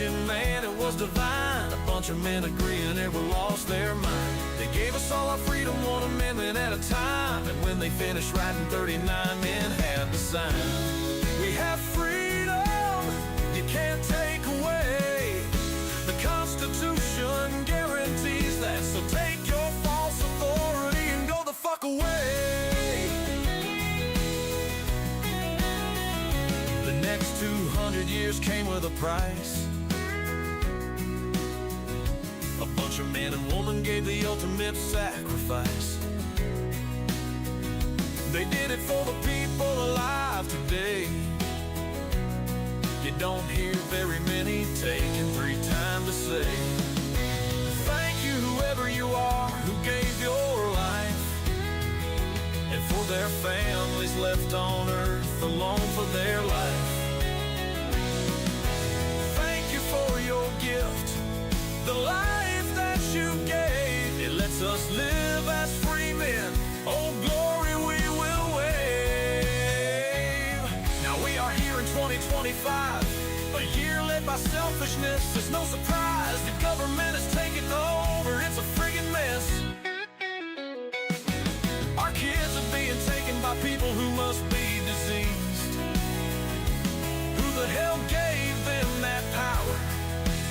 Constitution, man, it was divine. A bunch of men agreeing never lost their mind. They gave us all our freedom, one amendment at a time. And when they finished writing, 39 men had to sign. We have freedom, you can't take away. The Constitution guarantees that. So take your false authority and go the fuck away. The next 200 years came with a price. A bunch of men and women gave the ultimate sacrifice. They did it for the people alive today. You don't hear very many taking 3 times to say thank you, whoever you are, who gave your life, and for their families left on earth alone for their life. Thank you for your gift, the life that you gave. It lets us live as free men. Oh, glory we will wave. Now we are here in 2025, a year led by selfishness. It's no surprise the government is taking over. It's a friggin' mess. Our kids are being taken by people who must be diseased. Who the hell gave them that power?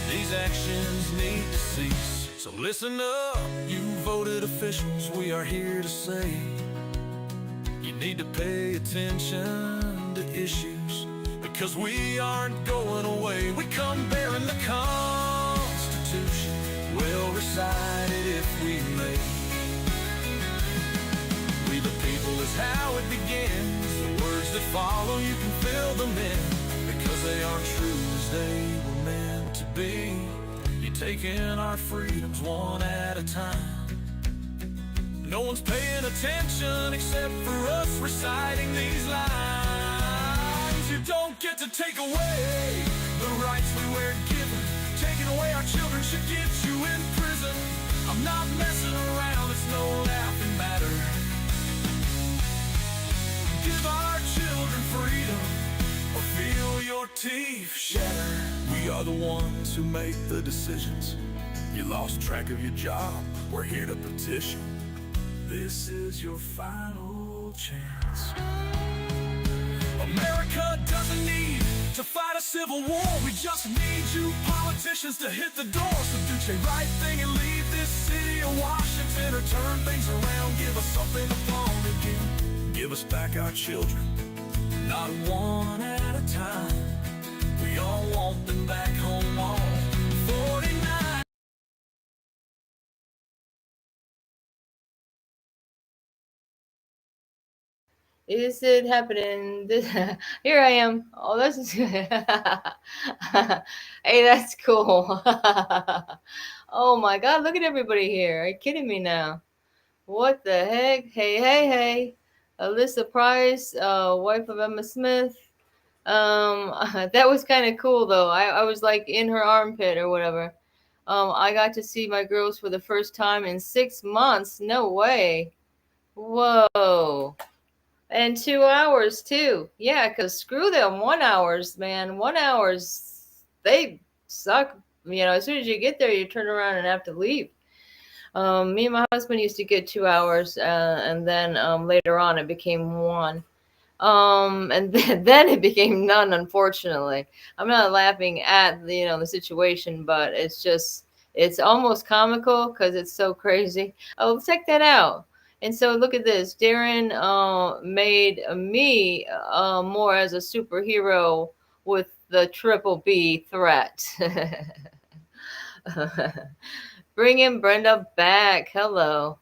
These actions need to cease. So listen up, you voted officials, we are here to say you need to pay attention to issues, because we aren't going away. We come bearing the Constitution, we'll recite it if we may. We the people is how it begins. The words that follow, you can fill them in, because they are true as they were meant to be. You're taking our freedoms one at a time. No one's paying attention except for us reciting these lines. You don't get to take away the rights we were given. Taking away our children should get you in prison. I'm not messing around, it's no laughing matter. Give our children freedom, or feel your teeth shatter. We are the ones who make the decisions. You lost track of your job, we're here to petition. This is your final chance. America doesn't need to fight a civil war. We just need you politicians to hit the door. So do the right thing and leave this city of Washington, or turn things around, give us something to fall again. Give us back our children, not one at a time. We all want them back home on 49. Is it happening? Here I am. Oh, this is hey, that's cool. Oh my God, look at everybody here. Are you kidding me now? What the heck? Hey, hey, hey. Alyssa Price, wife of Emma Smith. That was kind of cool though. I was like in her armpit or whatever. I got to see my girls for the first time in 6 months. No way. Whoa. And 2 hours too. Yeah, because screw them 1 hours, man. 1 hours, they suck. As soon as you get there, you turn around and have to leave. Me and my husband used to get 2 hours, and then later on it became one. And then it became none, unfortunately. I'm not laughing at the situation, but it's almost comical because it's so crazy. Oh, check that out. And so look at this. Darren made me more as a superhero with the triple B threat. Bringing Brenda back. Hello.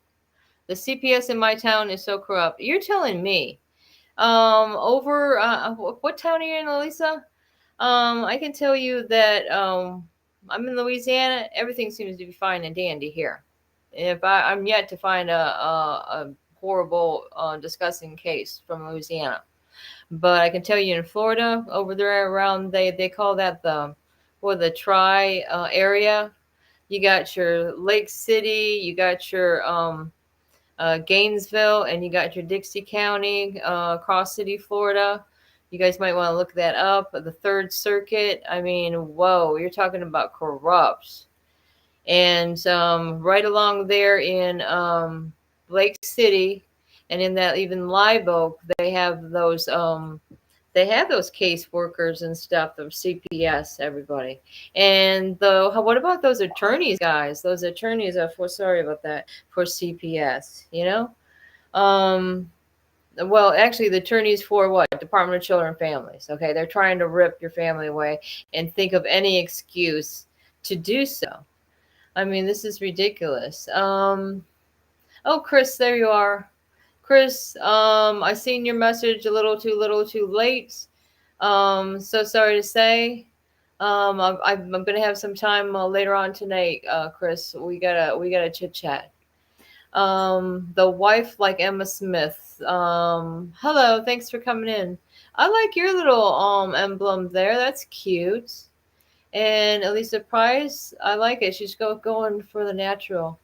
The CPS in my town is so corrupt. You're telling me. Over what town are you in, Elisa? I can tell you that I'm in Louisiana. Everything seems to be fine and dandy here. If I'm yet to find a horrible, disgusting case from Louisiana, but I can tell you in Florida, over there around they call that the tri area. You got your Lake City, you got your Gainesville, and you got your Dixie County, Cross City, Florida. You guys might want to look that up. The Third Circuit. I mean, whoa, you're talking about corrupt. And right along there in Lake City, and in that even Live Oak, they have those case workers and stuff, the CPS, everybody. And what about those attorneys, guys? Those attorneys are for sorry about that for CPS, you know. Well, actually, the attorneys for what? Department of Children and Families. Okay, they're trying to rip your family away and think of any excuse to do so. I mean, this is ridiculous. Oh, Chris, there you are. Chris, I seen your message a little too late. So sorry to say. I'm gonna have some time later on tonight, Chris. We gotta chit chat. The wife like Emma Smith. Hello, thanks for coming in. I like your little emblem there. That's cute. And Elisa Price, I like it. She's going for the natural.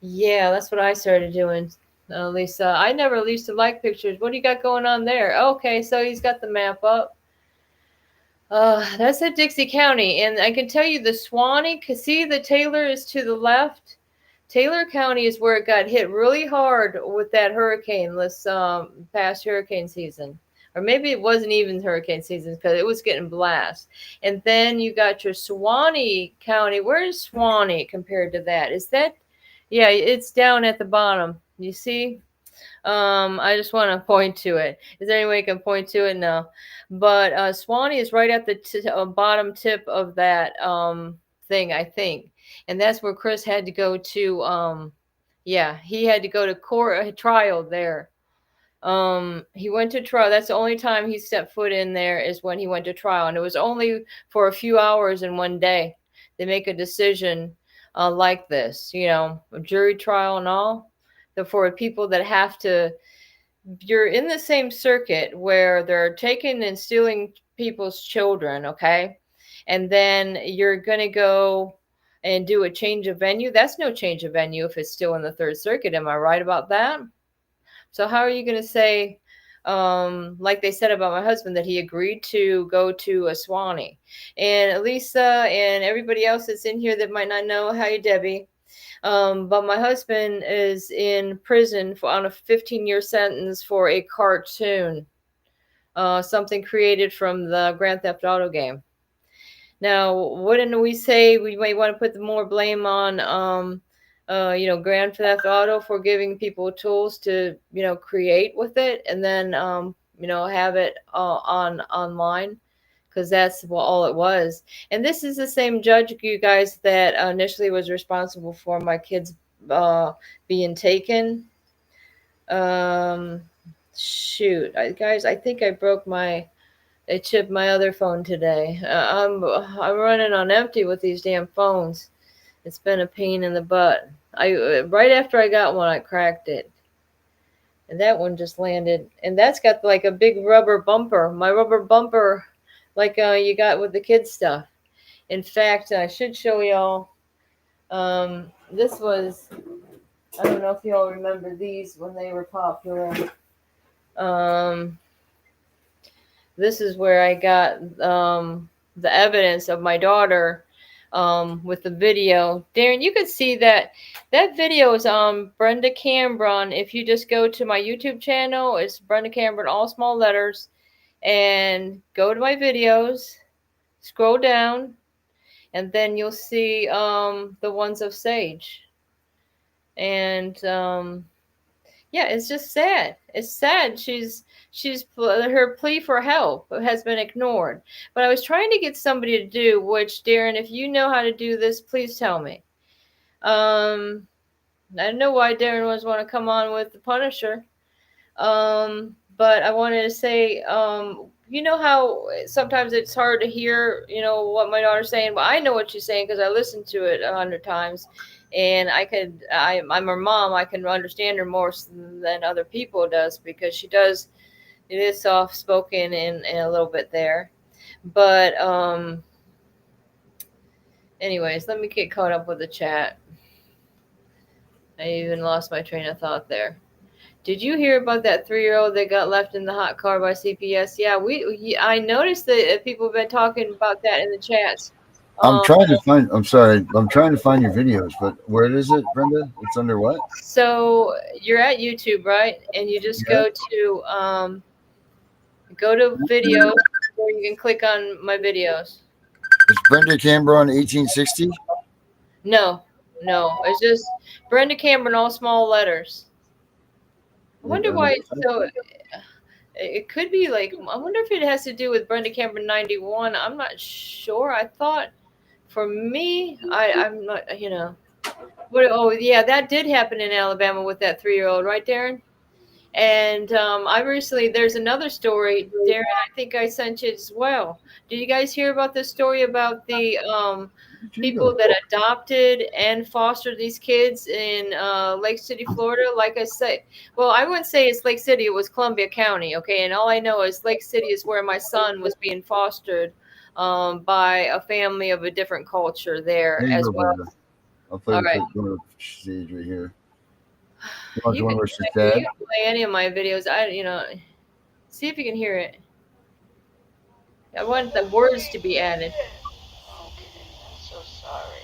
Yeah, that's what I started doing. Lisa, I never used to like pictures. What do you got going on there? Okay, so he's got the map up. That's at Dixie County, and I can tell you the Swanee. See, the Taylor is to the left. Taylor County is where it got hit really hard with that hurricane this past hurricane season. Or maybe it wasn't even hurricane season because it was getting blast. And then you got your Suwannee County. Where is Suwannee compared to that? Is that, yeah, it's down at the bottom. You see? I just want to point to it. Is there any way I can point to it? No. But Swanee is right at the bottom tip of that thing, I think. And that's where Chris had to go to. Yeah, he had to go to court, trial there. He went to trial. That's the only time he stepped foot in there is when he went to trial. And it was only for a few hours in one day. They make a decision like this, you know, a jury trial and all. For people that have to, you're in the same circuit where they're taking and stealing people's children, okay? And then you're going to go and do a change of venue. That's no change of venue if it's still in the Third Circuit. Am I right about that? So how are you going to say, like they said about my husband, that he agreed to go to a Swanee? And Lisa and everybody else that's in here that might not know, hi, Debbie. But my husband is in prison on a 15-year sentence for a cartoon, something created from the Grand Theft Auto game. Now, wouldn't we say we might want to put more blame on, Grand Theft Auto for giving people tools to, create with it, and then, have it online? Because that's all it was. And this is the same judge, you guys, that initially was responsible for my kids being taken. Shoot, guys, I think I chipped my other phone today. I'm running on empty with these damn phones. It's been a pain in the butt. Right after I got one, I cracked it. And that one just landed. And that's got like a big rubber bumper. My rubber bumper, like you got with the kids stuff. In fact, I should show y'all. This was, I don't know if y'all remember these when they were popular. This is where I got the evidence of my daughter with the video. Darren, you could see that video is Brenda Cameron. If you just go to my YouTube channel, it's Brenda Cameron, all small letters, and go to my videos, scroll down, and then you'll see the ones of Sage. And yeah, it's just sad. It's sad. She's her plea for help has been ignored. But I was trying to get somebody to do, which, Darren, if you know how to do this, please tell me. I don't know why Darren was want to come on with the Punisher. But I wanted to say, you know how sometimes it's hard to hear, what my daughter's saying. Well, I know what she's saying because I listened to it 100 times. And I'm her mom. I can understand her more than other people does because it is soft spoken and a little bit there. But anyways, let me get caught up with the chat. I even lost my train of thought there. Did you hear about that 3-year-old that got left in the hot car by CPS? Yeah, I noticed that people have been talking about that in the chats. I'm Um, trying to find. I'm sorry. I'm trying to find your videos, but where is it, Brenda? It's under what? so you're at YouTube, right? And you just Yeah. go to videos, or you can click on my videos. It's Brenda Canberra 1860. No, no, it's just Brenda Cameron, all small letters. I Wait, wonder why it's so. It could be like, I wonder if it has to do with Brenda Cameron 91. I'm not sure. I thought for me, I'm not, What, oh, yeah, that did happen in Alabama with that 3-year-old, right, Darren? And I recently, there's another story, Darren, I think I sent you as well. Did you guys hear about this story about the people that adopted and fostered these kids in Lake City, Florida? Like I say, well, I wouldn't say it's Lake City, it was Columbia County, okay? And all I know is Lake City is where my son was being fostered by a family of a different culture there There you as go, well. Brenda. I'll play All the right. clip. Go to stage right here. You want You the one can where she's you dead? can play any of my videos. See if you can hear it. I want the words to be added. Okay, I'm so sorry.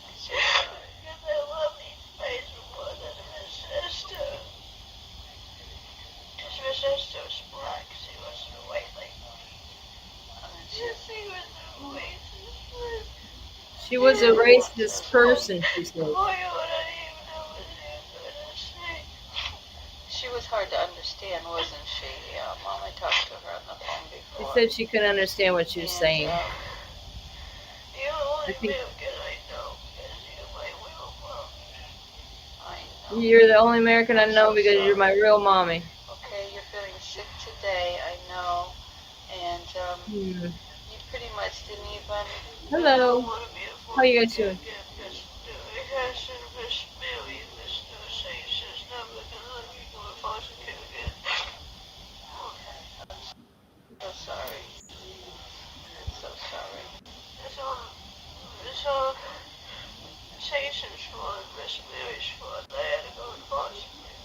I'm so sorry. Because I love these space more than my sister. Because my sister was black. She wasn't white like me. She was racist. She was a racist person, she said. Oh, you wouldn't even know what she was going to say. She was hard to understand, wasn't she? Yeah, Mom, I talked to her on the phone She before. said she couldn't understand what she was saying. You're the only I think American I know because you're my real mom. I know. you're the only American I I'm know so because you're my sorry. real mommy. Okay, you're feeling sick today, I know. And Hmm. you pretty much didn't even Hello. want to be a How you guys doing? so sorry. I'm so sorry. It's all Jason's fault, Miss Mary's fault. I had to go to foster care.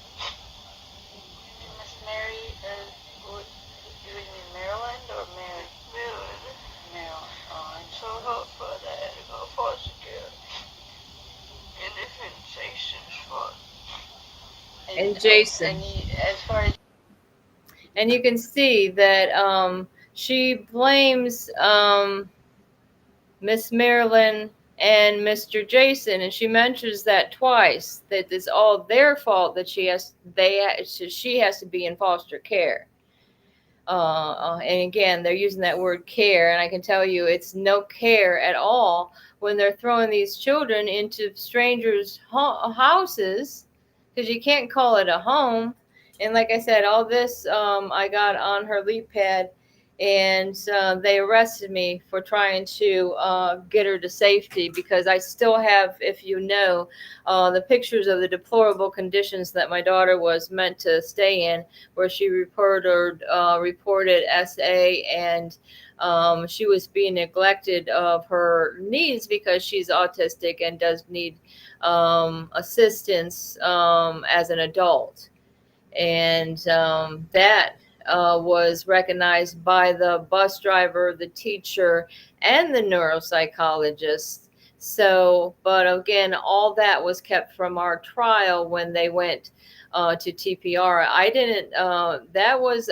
Miss Mary, you mean Maryland or Mary? Maryland. Maryland. Oh, I'm so her fault. I had to go to foster care. And it's been Jason's fault. And Jason. As far as And you can see that she blames Miss Marilyn and Mr. Jason, and she mentions that twice, that it's all their fault that she has to be in foster care. And again, they're using that word care, and I can tell you it's no care at all when they're throwing these children into strangers' houses, because you can't call it a home. And like I said, all this I got on her lead pad, and they arrested me for trying to get her to safety, because I still have, if you know, the pictures of the deplorable conditions that my daughter was meant to stay in, where she reported SA, and she was being neglected of her needs because she's autistic and does need assistance as an adult. And that was recognized by the bus driver, the teacher, and the neuropsychologist. So, but again, all that was kept from our trial when they went to TPR. I didn't, that was,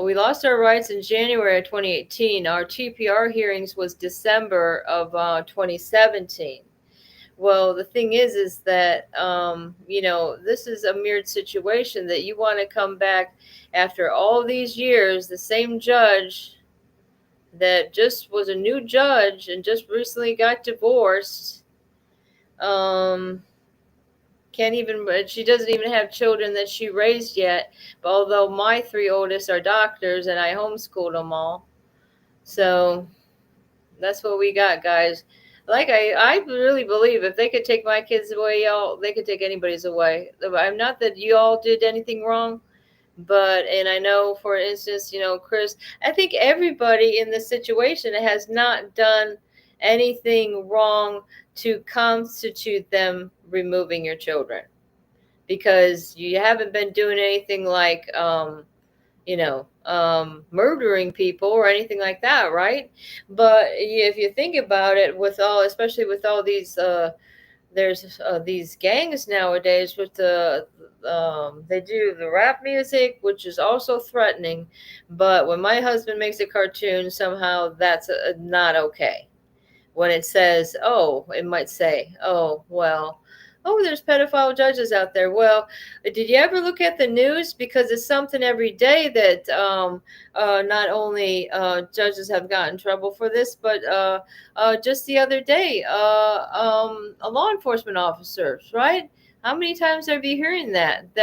we lost our rights in January of 2018. Our TPR hearings was December of 2017. Well, the thing is that, this is a mirrored situation, that you want to come back after all these years, the same judge that just was a new judge and just recently got divorced, um, can't even, she doesn't even have children that she raised yet. But although my 3 oldest are doctors and I homeschooled them all. So that's what we got, guys. Like I really believe if they could take my kids away, y'all, they could take anybody's away. I'm not that you all did anything wrong, but, and I know, for instance, Chris, I think everybody in this situation has not done anything wrong to constitute them removing your children. because you haven't been doing anything like, murdering people or anything like that, right? But if you think about it, especially with all these, there's these gangs nowadays with they do the rap music, which is also threatening. But when my husband makes a cartoon, somehow that's not okay. When it says, oh, it might say, oh, well, oh, there's pedophile judges out there. Well, did you ever look at the news? Because it's something every day that not only judges have gotten in trouble for this, but just the other day, a law enforcement officers, right? How many times are you hearing that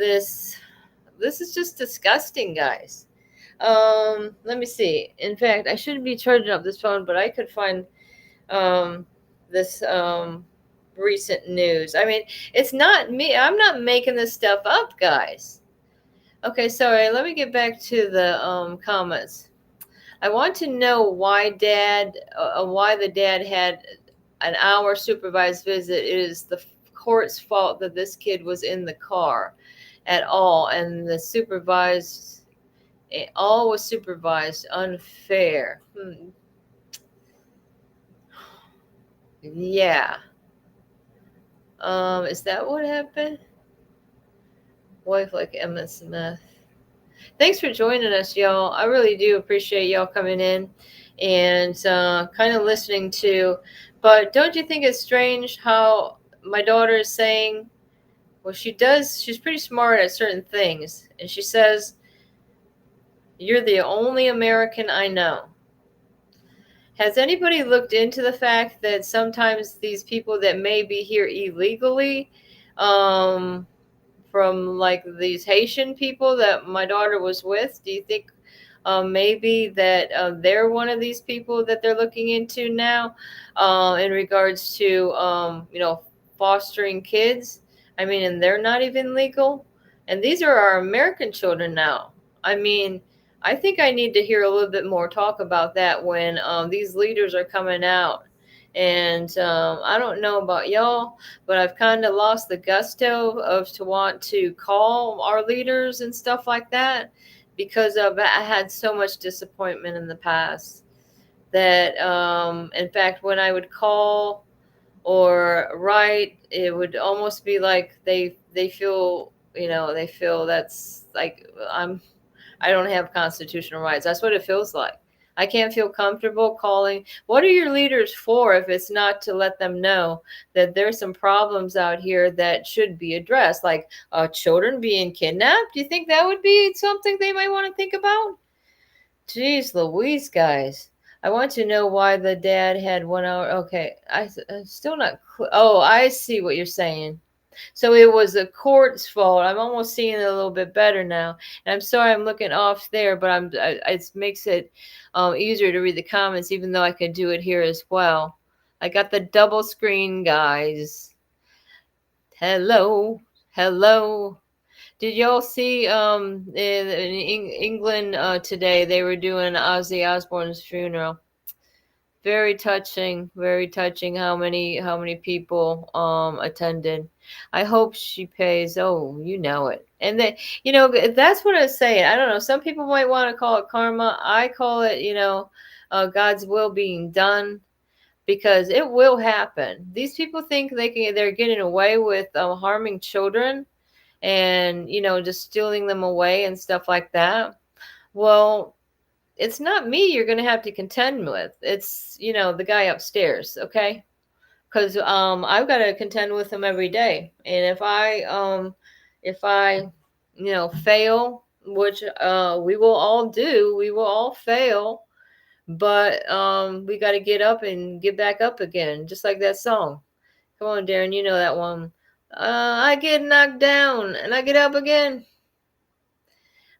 this is just disgusting, guys. Let me see. In fact, I shouldn't be charging up this phone, but I could find um this recent news. I mean, it's not me. I'm not making this stuff up, guys. Okay, sorry. Let me get back to the comments. I want to know why why the dad had an hour supervised visit. It is the court's fault that this kid was in the car at all, and the supervised it all was supervised unfair. Yeah. Is that what happened? Wife like Emma Smith. Thanks for joining us, y'all. I really do appreciate y'all coming in and kind of listening to. But don't you think it's strange how my daughter is saying, well, she's pretty smart at certain things. And she says, you're the only American I know. Has anybody looked into the fact that sometimes these people that may be here illegally, from like these Haitian people that my daughter was with, do you think maybe that they're one of these people that they're looking into now in regards to, fostering kids? I mean, and they're not even legal. And these are our American children now. I mean, I think I need to hear a little bit more talk about that when these leaders are coming out. And I don't know about y'all, but I've kind of lost the gusto of to want to call our leaders and stuff like that, because I had so much disappointment in the past that, in fact, when I would call or write, it would almost be like they feel, they feel that's like I don't have constitutional rights. That's what it feels like. I can't feel comfortable calling. What are your leaders for if it's not to let them know that there's some problems out here that should be addressed, like children being kidnapped? Do you think that would be something they might want to think about? Jeez Louise, guys. I want to know why the dad had 1 hour. Okay, I'm still not. Oh, I see what you're saying. So it was the court's fault. I'm almost seeing it a little bit better now. And I'm sorry I'm looking off there, but it makes it easier to read the comments, even though I could do it here as well. I got the double screen, guys. Hello. Did y'all see in England today they were doing Ozzy Osbourne's funeral? Very touching how many people attended. I hope she pays. Oh, you know it. And that's what I was saying. I don't know, some people might want to call it karma. I call it, God's will being done, because it will happen. These people think they're getting away with harming children and just stealing them away and stuff like that. Well, it's not me you're going to have to contend with. It's, the guy upstairs, okay? Because I've got to contend with him every day. And if I fail, which we will all do, we will all fail, but we got to get up and get back up again, just like that song. Come on, Darren, you know that one. I get knocked down and I get up again.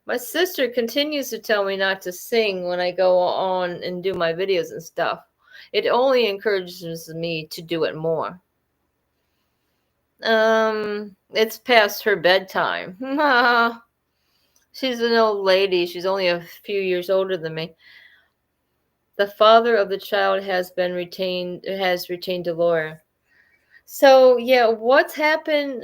My sister continues to tell me not to sing when I go on and do my videos and stuff. It only encourages me to do it more. It's past her bedtime. She's an old lady. She's only a few years older than me. The father of the child has retained a lawyer. So yeah, what's happened?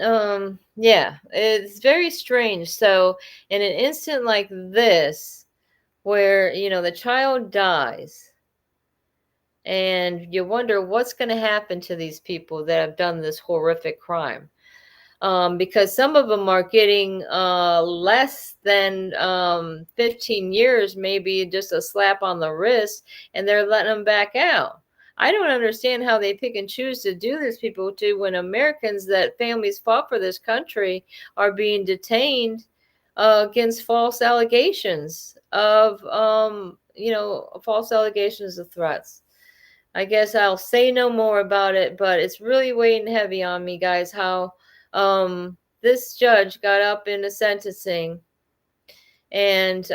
Yeah, it's very strange. So in an instant like this, where the child dies, and you wonder what's going to happen to these people that have done this horrific crime. Because some of them are getting less than 15 years, maybe just a slap on the wrist, and they're letting them back out. I don't understand how they pick and choose to do this, people, too, when Americans that families fought for this country are being detained against false allegations of, false allegations of threats. I guess I'll say no more about it, but it's really weighing heavy on me, guys, how this judge got up in the sentencing and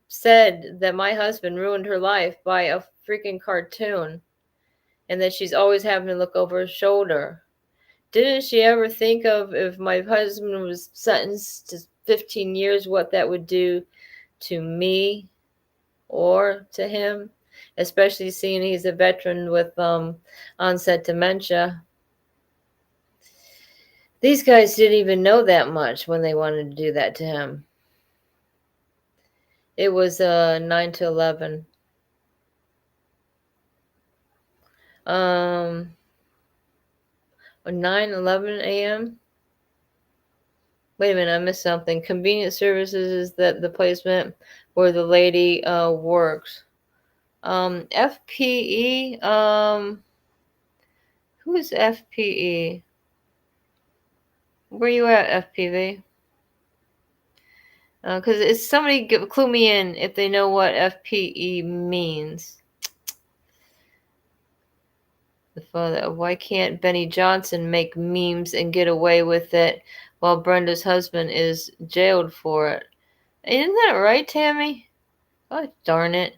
said that my husband ruined her life by a freaking cartoon and that she's always having to look over his shoulder. Didn't she ever think of, if my husband was sentenced to 15 years, what that would do to me or to him? Especially seeing he's a veteran with onset dementia. These guys didn't even know that much when they wanted to do that to him. It was 9 to 11. Or 9:11 a.m. Wait a minute, I missed something. Convenient services is that the placement where the lady works. FPE. Who is FPE? Where you at, FPV? Because it's somebody clue me in if they know what FPE means. The father, why can't Benny Johnson make memes and get away with it while Brenda's husband is jailed for it? Isn't that right, Tammy? Oh, darn it.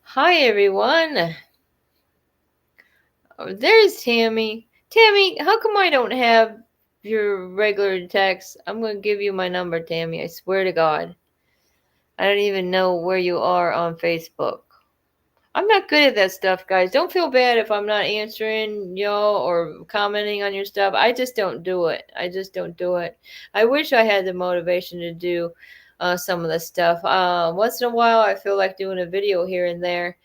Hi, everyone. Oh, there's Tammy. Tammy, how come I don't have your regular text? I'm going to give you my number, Tammy. I swear to God. I don't even know where you are on Facebook. I'm not good at that stuff, guys. Don't feel bad if I'm not answering y'all or commenting on your stuff. I just don't do it. I just don't do it. I wish I had the motivation to do some of the stuff. Once in a while, I feel like doing a video here and there,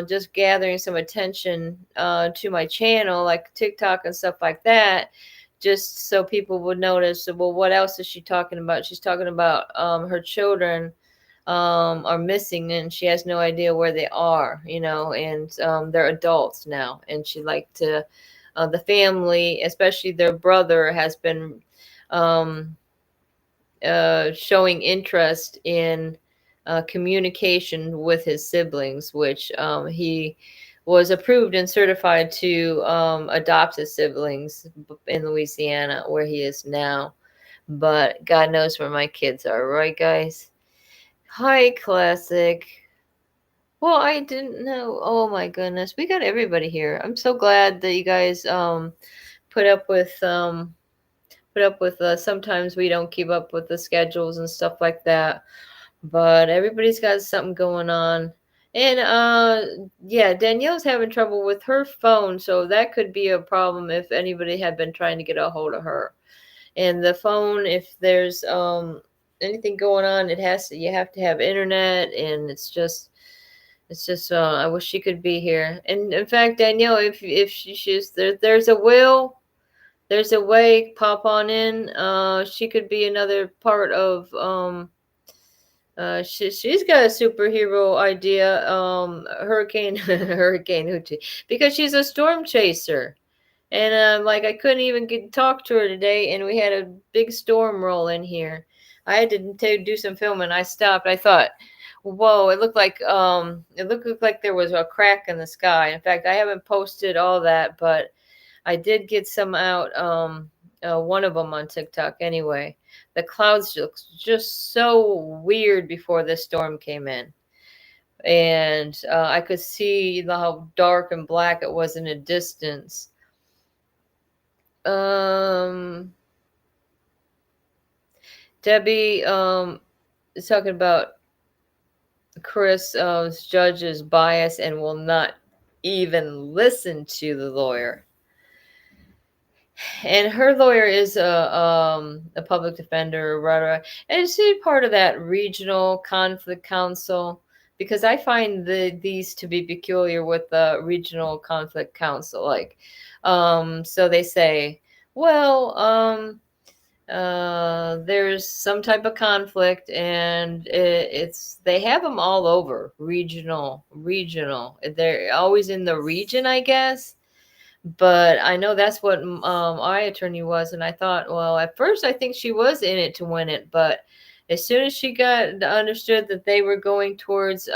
just gathering some attention to my channel, like TikTok and stuff like that, just so people would notice, well, what else is she talking about? She's talking about her children are missing and she has no idea where they are, and they're adults now. And she like to, the family, especially their brother, has been showing interest in communication with his siblings, which he was approved and certified to adopt his siblings in Louisiana, where he is now. But God knows where my kids are, right, guys? Hi, Classic. Well, I didn't know. Oh my goodness, we got everybody here. I'm so glad that you guys put up with sometimes we don't keep up with the schedules and stuff like that. But everybody's got something going on. And yeah, Danielle's having trouble with her phone, so that could be a problem if anybody had been trying to get a hold of her. And the phone, if there's anything going on, you have to have internet, and it's just I wish she could be here. And in fact, Danielle, if she's there's a will, there's a way, pop on in. She could be another part of she's got a superhero idea, Hurricane Hoochie, because she's a storm chaser. And like I couldn't even talk to her today, and we had a big storm roll in here. I had to do some filming. I stopped. I thought, whoa, it looked like there was a crack in the sky. In fact, I haven't posted all that, but I did get some out. One of them on TikTok. Anyway, the clouds looked just so weird before the storm came in. And I could see how dark and black it was in a distance. Debbie is talking about Chris judge's bias and will not even listen to the lawyer. And her lawyer is a public defender, right? And she's part of that regional conflict council, because I find these to be peculiar with the regional conflict council. Like, so they say, well, there's some type of conflict, and it's they have them all over regional. They're always in the region, I guess. But I know that's what my attorney was, and I thought, well, at first I think she was in it to win it, but as soon as she got understood that they were going towards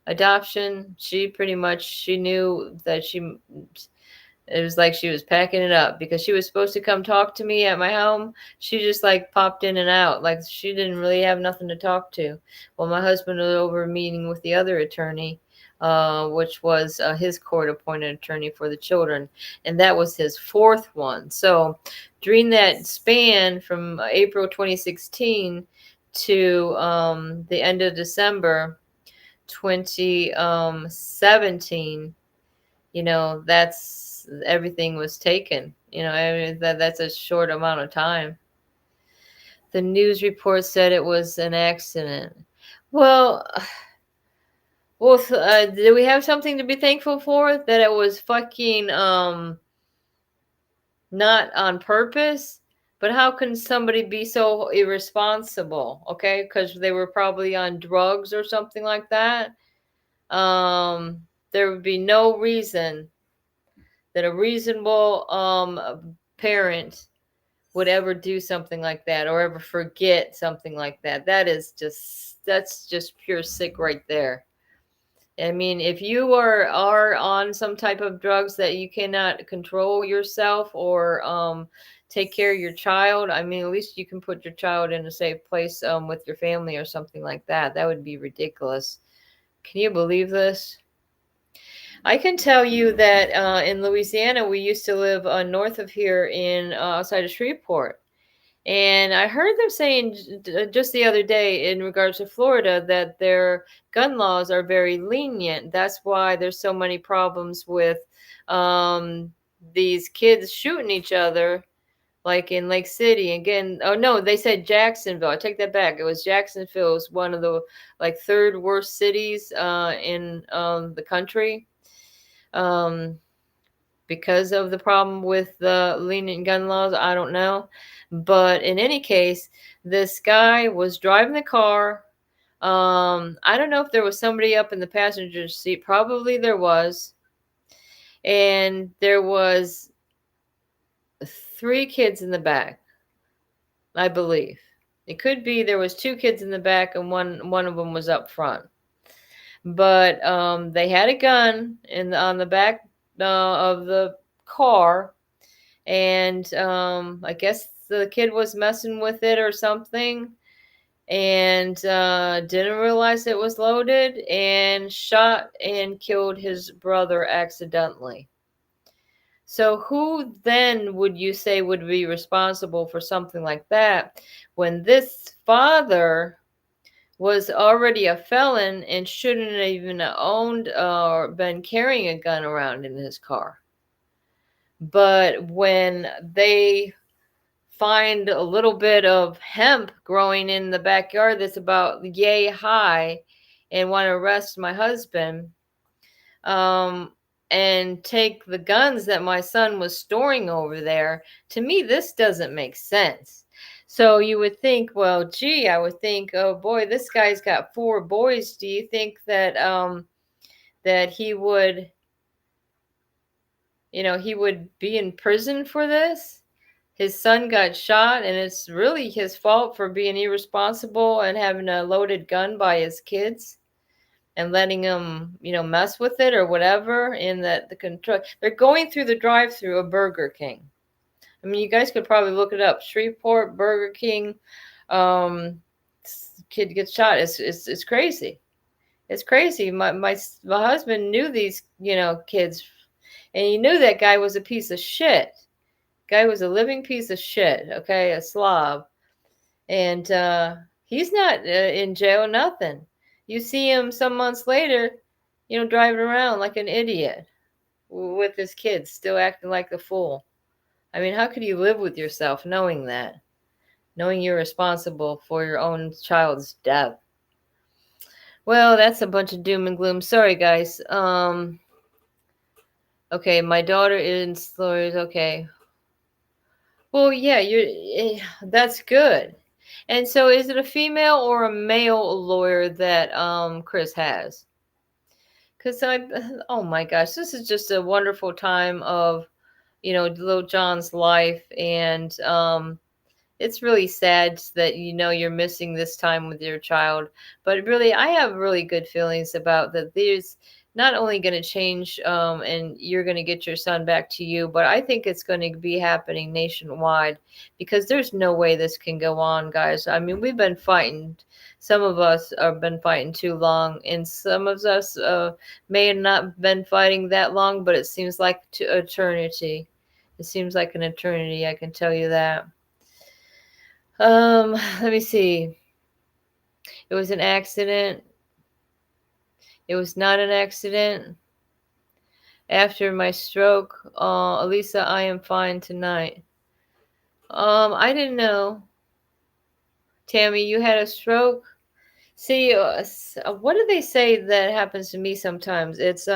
adoption, she knew that it was like she was packing it up, because she was supposed to come talk to me at my home. She just like popped in and out, like she didn't really have nothing to talk to. Well, my husband was over a meeting with the other attorney, which was his court appointed attorney for the children. And that was his fourth one. So during that span from April 2016 to the end of December 2017, that's everything was taken. I mean, that's a short amount of time. The news report said it was an accident. Well, do we have something to be thankful for? That it was fucking not on purpose? But how can somebody be so irresponsible? Okay, because they were probably on drugs or something like that. There would be no reason that a reasonable parent would ever do something like that, or ever forget something like that. That's just pure sick right there. I mean, if you are on some type of drugs that you cannot control yourself, or take care of your child, I mean, at least you can put your child in a safe place with your family or something like that. That would be ridiculous. Can you believe this? I can tell you that in Louisiana, we used to live north of here in outside of Shreveport. And I heard them saying just the other day in regards to Florida that their gun laws are very lenient. That's why there's so many problems with these kids shooting each other, like in Lake City. Again, oh no, they said Jacksonville. I take that back. It was Jacksonville. It was one of the like third worst cities in the country. Because of the problem with the lenient gun laws, I don't know. But in any case, this guy was driving the car. I don't know if there was somebody up in the passenger seat. Probably there was. And there was 3 kids in the back, I believe. It could be there was 2 kids in the back and one of them was up front. But they had a gun on the back of the car, and I guess the kid was messing with it or something, and didn't realize it was loaded, and shot and killed his brother accidentally. So who then would you say would be responsible for something like that, when this father was already a felon and shouldn't have even owned or been carrying a gun around in his car? But when they find a little bit of hemp growing in the backyard that's about yay high and want to arrest my husband, and take the guns that my son was storing over there, to me, this doesn't make sense. So you would think, well, gee, I would think, oh boy, this guy's got 4 boys. Do you think that that he would be in prison for this? His son got shot, and it's really his fault for being irresponsible and having a loaded gun by his kids and letting them, mess with it or whatever. In that the control, they're going through the drive-through of Burger King. I mean, you guys could probably look it up. Shreveport, Burger King, kid gets shot. It's crazy. It's crazy. My husband knew these, kids, and he knew that guy was a piece of shit. Guy was a living piece of shit. Okay, a slob, and he's not in jail. Nothing. You see him some months later, driving around like an idiot with his kids, still acting like a fool. I mean, how could you live with yourself knowing that? Knowing you're responsible for your own child's death. Well, that's a bunch of doom and gloom. Sorry, guys. Okay, my daughter is lawyers. Okay. Well, yeah, that's good. And so is it a female or a male lawyer that Chris has? Because oh my gosh, this is just a wonderful time of, little John's life. And it's really sad that you're missing this time with your child. But really, I have really good feelings about that. There's not only going to change, and you're going to get your son back to you, but I think it's going to be happening nationwide, because there's no way this can go on, guys. I mean, we've been fighting. Some of us have been fighting too long, and some of us may have not been fighting that long, but it seems like eternity. It seems like an eternity, I can tell you that. Let me see. It was an accident. It was not an accident. After my stroke, Elisa, I am fine tonight. I didn't know. Tammy, you had a stroke? See, what do they say that happens to me sometimes? It's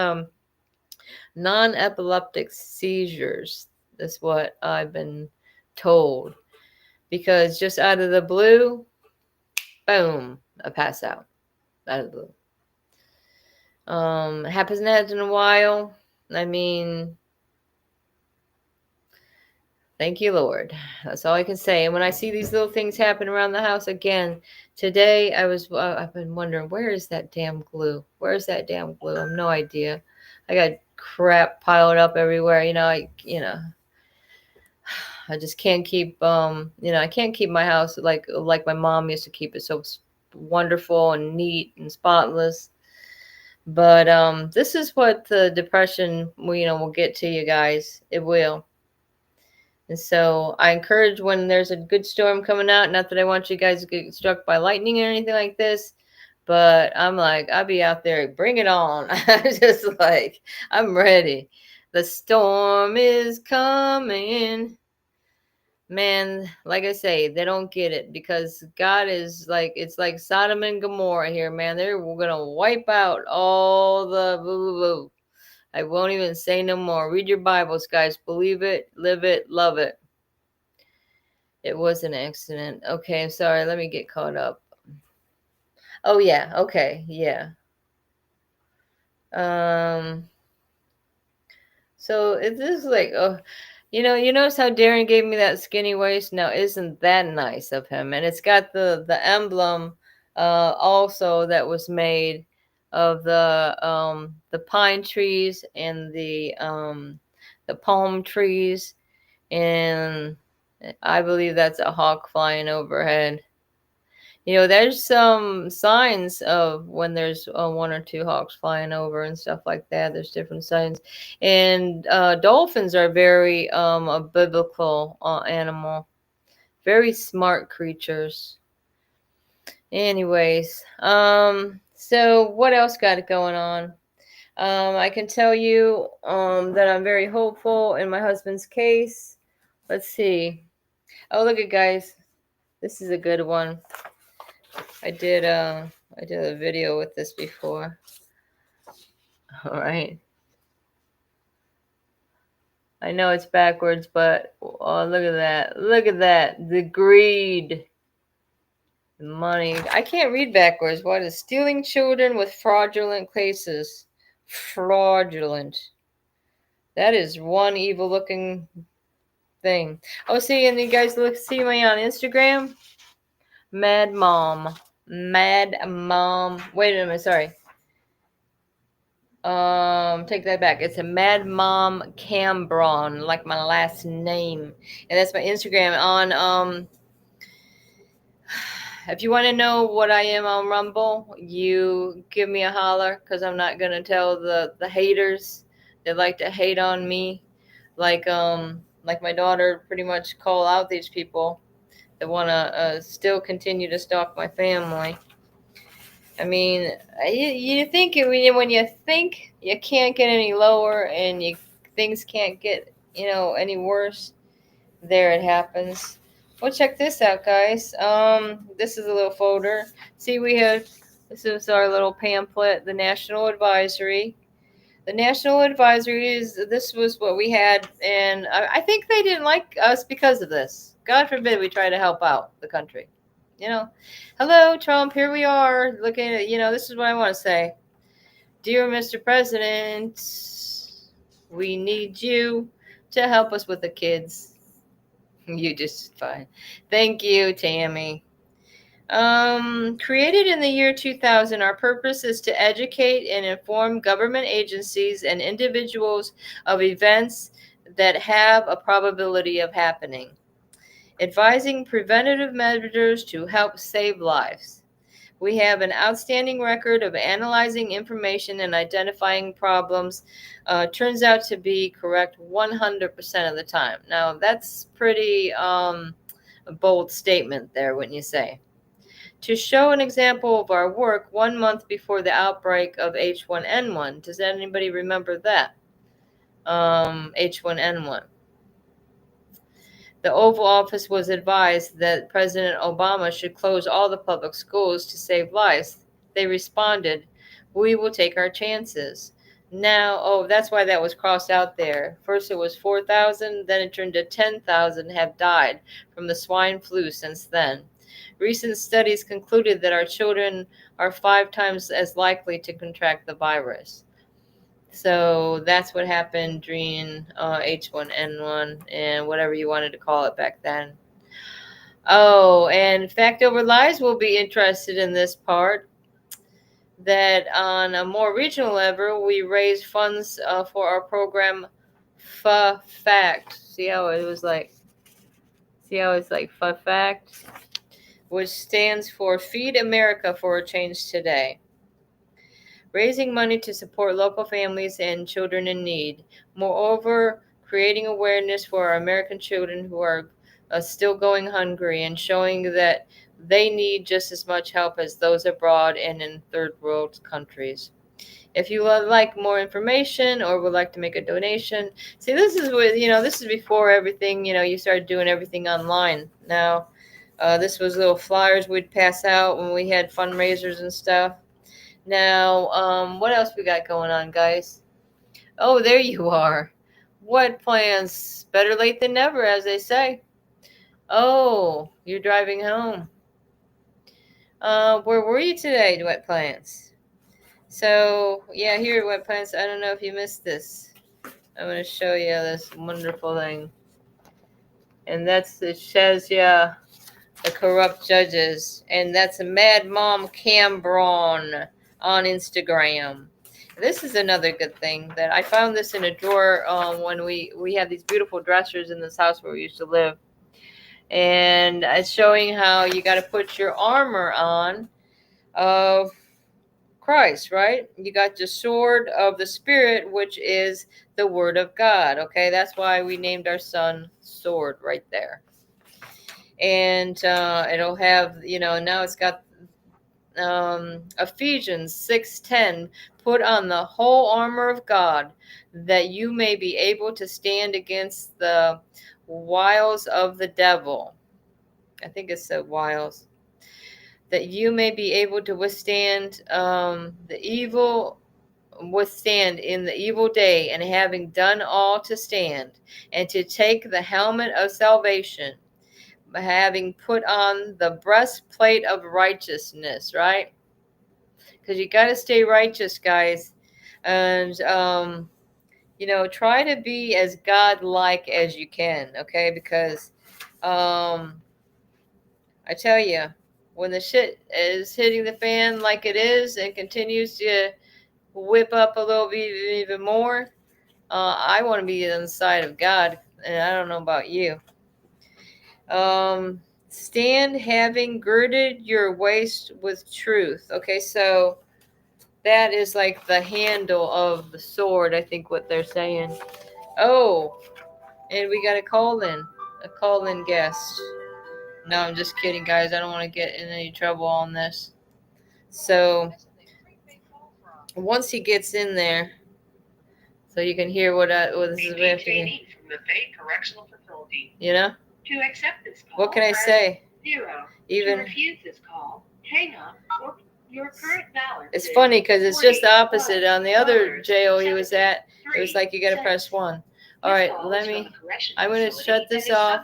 non-epileptic seizures. That's what I've been told. Because just out of the blue, boom, I pass out. Out of the blue. Hasn't had in a while. I mean, thank you, Lord. That's all I can say. And when I see these little things happen around the house again, today I've been wondering, where is that damn glue? Where's that damn glue? I have no idea. I got crap piled up everywhere. I just can't keep, I can't keep my house like my mom used to keep it, so wonderful and neat and spotless. But this is what the depression will get to you guys. It will. And so I encourage, when there's a good storm coming out, not that I want you guys to get struck by lightning or anything like this, but I'm like, I'll be out there, bring it on. Just like, I'm ready. The storm is coming. Man, like I say, they don't get it, because God is like, it's like Sodom and Gomorrah here, man. They're going to wipe out all the boo boo boo. I won't even say no more. Read your Bibles, guys. Believe it, live it, love it. It was an accident. Okay, I'm sorry. Let me get caught up. Oh, yeah. Okay, yeah. So it's just like, oh, you notice how Darren gave me that skinny waist? Now, isn't that nice of him? And it's got the emblem also that was made of the pine trees and the palm trees, and I believe that's a hawk flying overhead. There's some signs of when there's one or two hawks flying over and stuff like that. There's different signs. And dolphins are very a biblical animal. Very smart creatures. Anyways, so what else got it going on? I can tell you that I'm very hopeful in my husband's case. Let's see. Oh, look at, guys. This is a good one. I did a video with this before. All right. I know it's backwards, but oh, look at that. Look at that. The greed. The money. I can't read backwards. What is stealing children with fraudulent cases? Fraudulent. That is one evil looking thing. Oh, see, and you guys see me on Instagram? Mad Mom. Mad Mom. Wait a minute, sorry. Take that back. It's a Mad Mom Cambron, like my last name. And that's my Instagram. On if you want to know what I am on Rumble, you give me a holler, because I'm not gonna tell the haters that like to hate on me. Like my daughter pretty much call out these people that wanna still continue to stalk my family. I mean, you think when you think you can't get any lower, and things can't get any worse, there it happens. Well, check this out, guys. This is a little folder. See, this is our little pamphlet, the National Advisory. The National Advisory this was what we had, and I think they didn't like us because of this. God forbid we try to help out the country. Hello, Trump, here we are looking at, this is what I want to say. Dear Mr. President, we need you to help us with the kids. You just fine. Thank you, Tammy. Created in the year 2000, our purpose is to educate and inform government agencies and individuals of events that have a probability of happening, advising preventative measures to help save lives. We have an outstanding record of analyzing information and identifying problems. Turns out to be correct 100% of the time. Now, that's pretty a bold statement there, wouldn't you say? To show an example of our work, 1 month before the outbreak of H1N1, does anybody remember that? H1N1. The Oval Office was advised that President Obama should close all the public schools to save lives. They responded, "We will take our chances." Now, that's why that was crossed out there. First it was 4,000, then it turned to 10,000 have died from the swine flu since then. Recent studies concluded that our children are 5 times as likely to contract the virus. So that's what happened during H1N1 and whatever you wanted to call it back then. Oh, and Fact Over Lies will be interested in this part. That on a more regional level, we raise funds for our program Fact. See how it's like Fact, which stands for Feed America for a Change Today. Raising money to support local families and children in need. Moreover, creating awareness for our American children who are still going hungry and showing that they need just as much help as those abroad and in third world countries. If you would like more information or would like to make a donation, see, this is what, this is before everything, you started doing everything online. Now, this was little flyers we'd pass out when we had fundraisers and stuff. Now, what else we got going on, guys? Oh, there you are. What plans? Better late than never, as they say. Oh, you're driving home. Where were you today, Wet Plants? So, yeah, here at Wet Plants, I don't know if you missed this. I'm going to show you this wonderful thing. And it says, yeah, the corrupt judges. And that's a Mad Mom Cambron on Instagram. This is another good thing that I found this in a drawer when we had these beautiful dressers in this house where we used to live. And it's showing how you got to put your armor on of Christ, right? You got the sword of the Spirit, which is the Word of God. Okay, that's why we named our son Sword right there. And it'll have, now it's got Ephesians 6:10, put on the whole armor of God, that you may be able to stand against the wiles of the devil. I think it said wiles. That you may be able to withstand in the evil day, and having done all to stand, and to take the helmet of salvation, having put on the breastplate of righteousness, right? Because you got to stay righteous, guys. And, try to be as God-like as you can, okay? Because I tell you, when the shit is hitting the fan like it is and continues to whip up a little bit even more, I want to be on the side of God, and I don't know about you. Stand having girded your waist with truth. Okay, so that is like the handle of the sword, I think what they're saying. Oh, and we got a call-in guest. No, I'm just kidding, guys. I don't want to get in any trouble on this. So once he gets in there, so you can hear what this is. From the Bay Correctional Facility. You know? To accept this call, What can I press say? 0. Even To refuse this call, hang up, or your current balance. it's funny because it's just the opposite. On the other $40. jail he was at, it was like you got to press 1. All right, let me. I'm going to shut this off.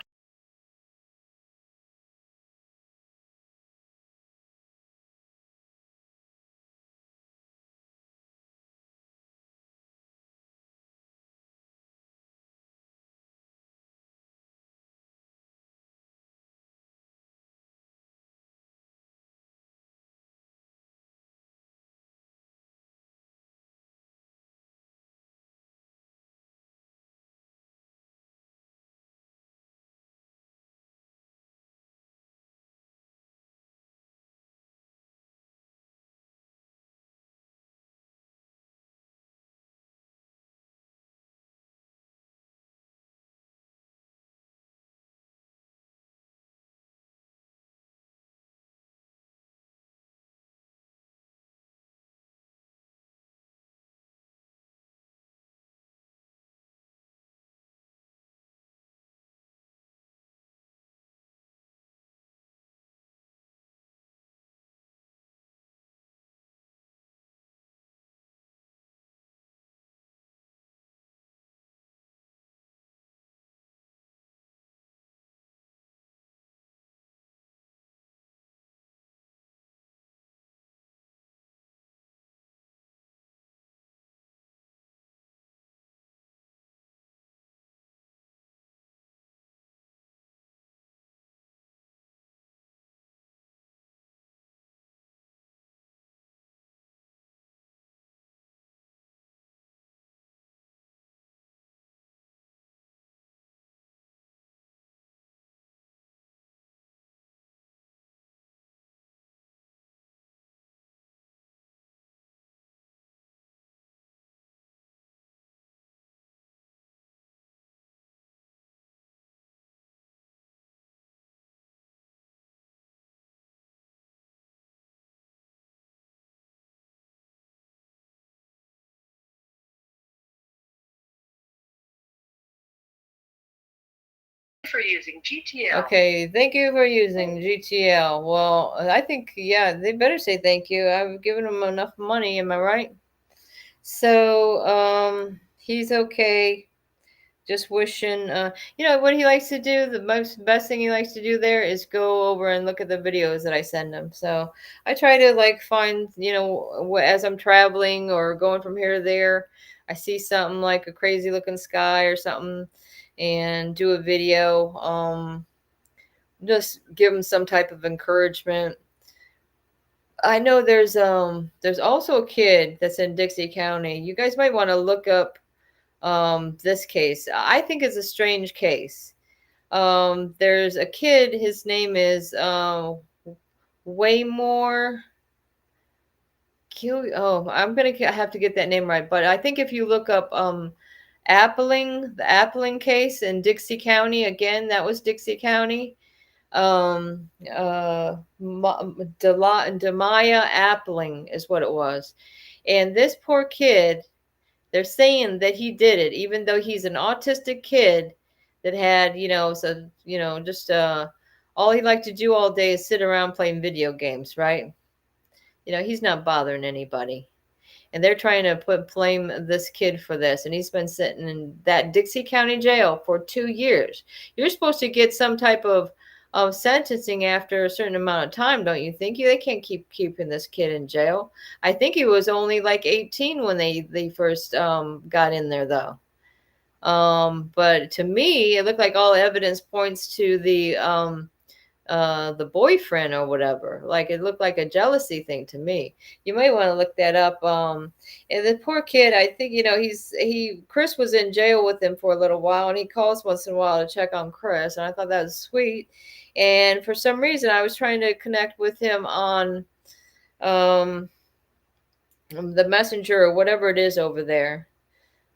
For using GTL. Okay, thank you for using GTL. Well, I think, yeah, they better say thank you. I've given them enough money, am I right? So, he's okay. Just wishing, what he likes to do, the best thing he likes to do there is go over and look at the videos that I send him. So I try to like find, as I'm traveling or going from here to there, I see something like a crazy looking sky or something and do a video. Just give him some type of encouragement. I know there's also a kid that's in Dixie County. You guys might want to look up this case. I think it's a strange case. There's a kid, his name is Waymore. I'm gonna have to get that name right, but I think if you look up the Appling case in Dixie County, again, that was Dixie County. Demaya Appling is what it was. And this poor kid, they're saying that he did it, even though he's an autistic kid that had, just all he liked to do all day is sit around playing video games, right? He's not bothering anybody. And they're trying to blame this kid for this. And he's been sitting in that Dixie County jail for 2 years. You're supposed to get some type of sentencing after a certain amount of time, don't you think? They can't keep keeping this kid in jail. I think he was only like 18 when they first got in there, though. But to me, it looked like all evidence points to the boyfriend or whatever. Like it looked like a jealousy thing to me. You might want to look that up. And the poor kid, I think, Chris was in jail with him for a little while, and he calls once in a while to check on Chris, and I thought that was sweet. And for some reason, I was trying to connect with him on the messenger or whatever it is over there.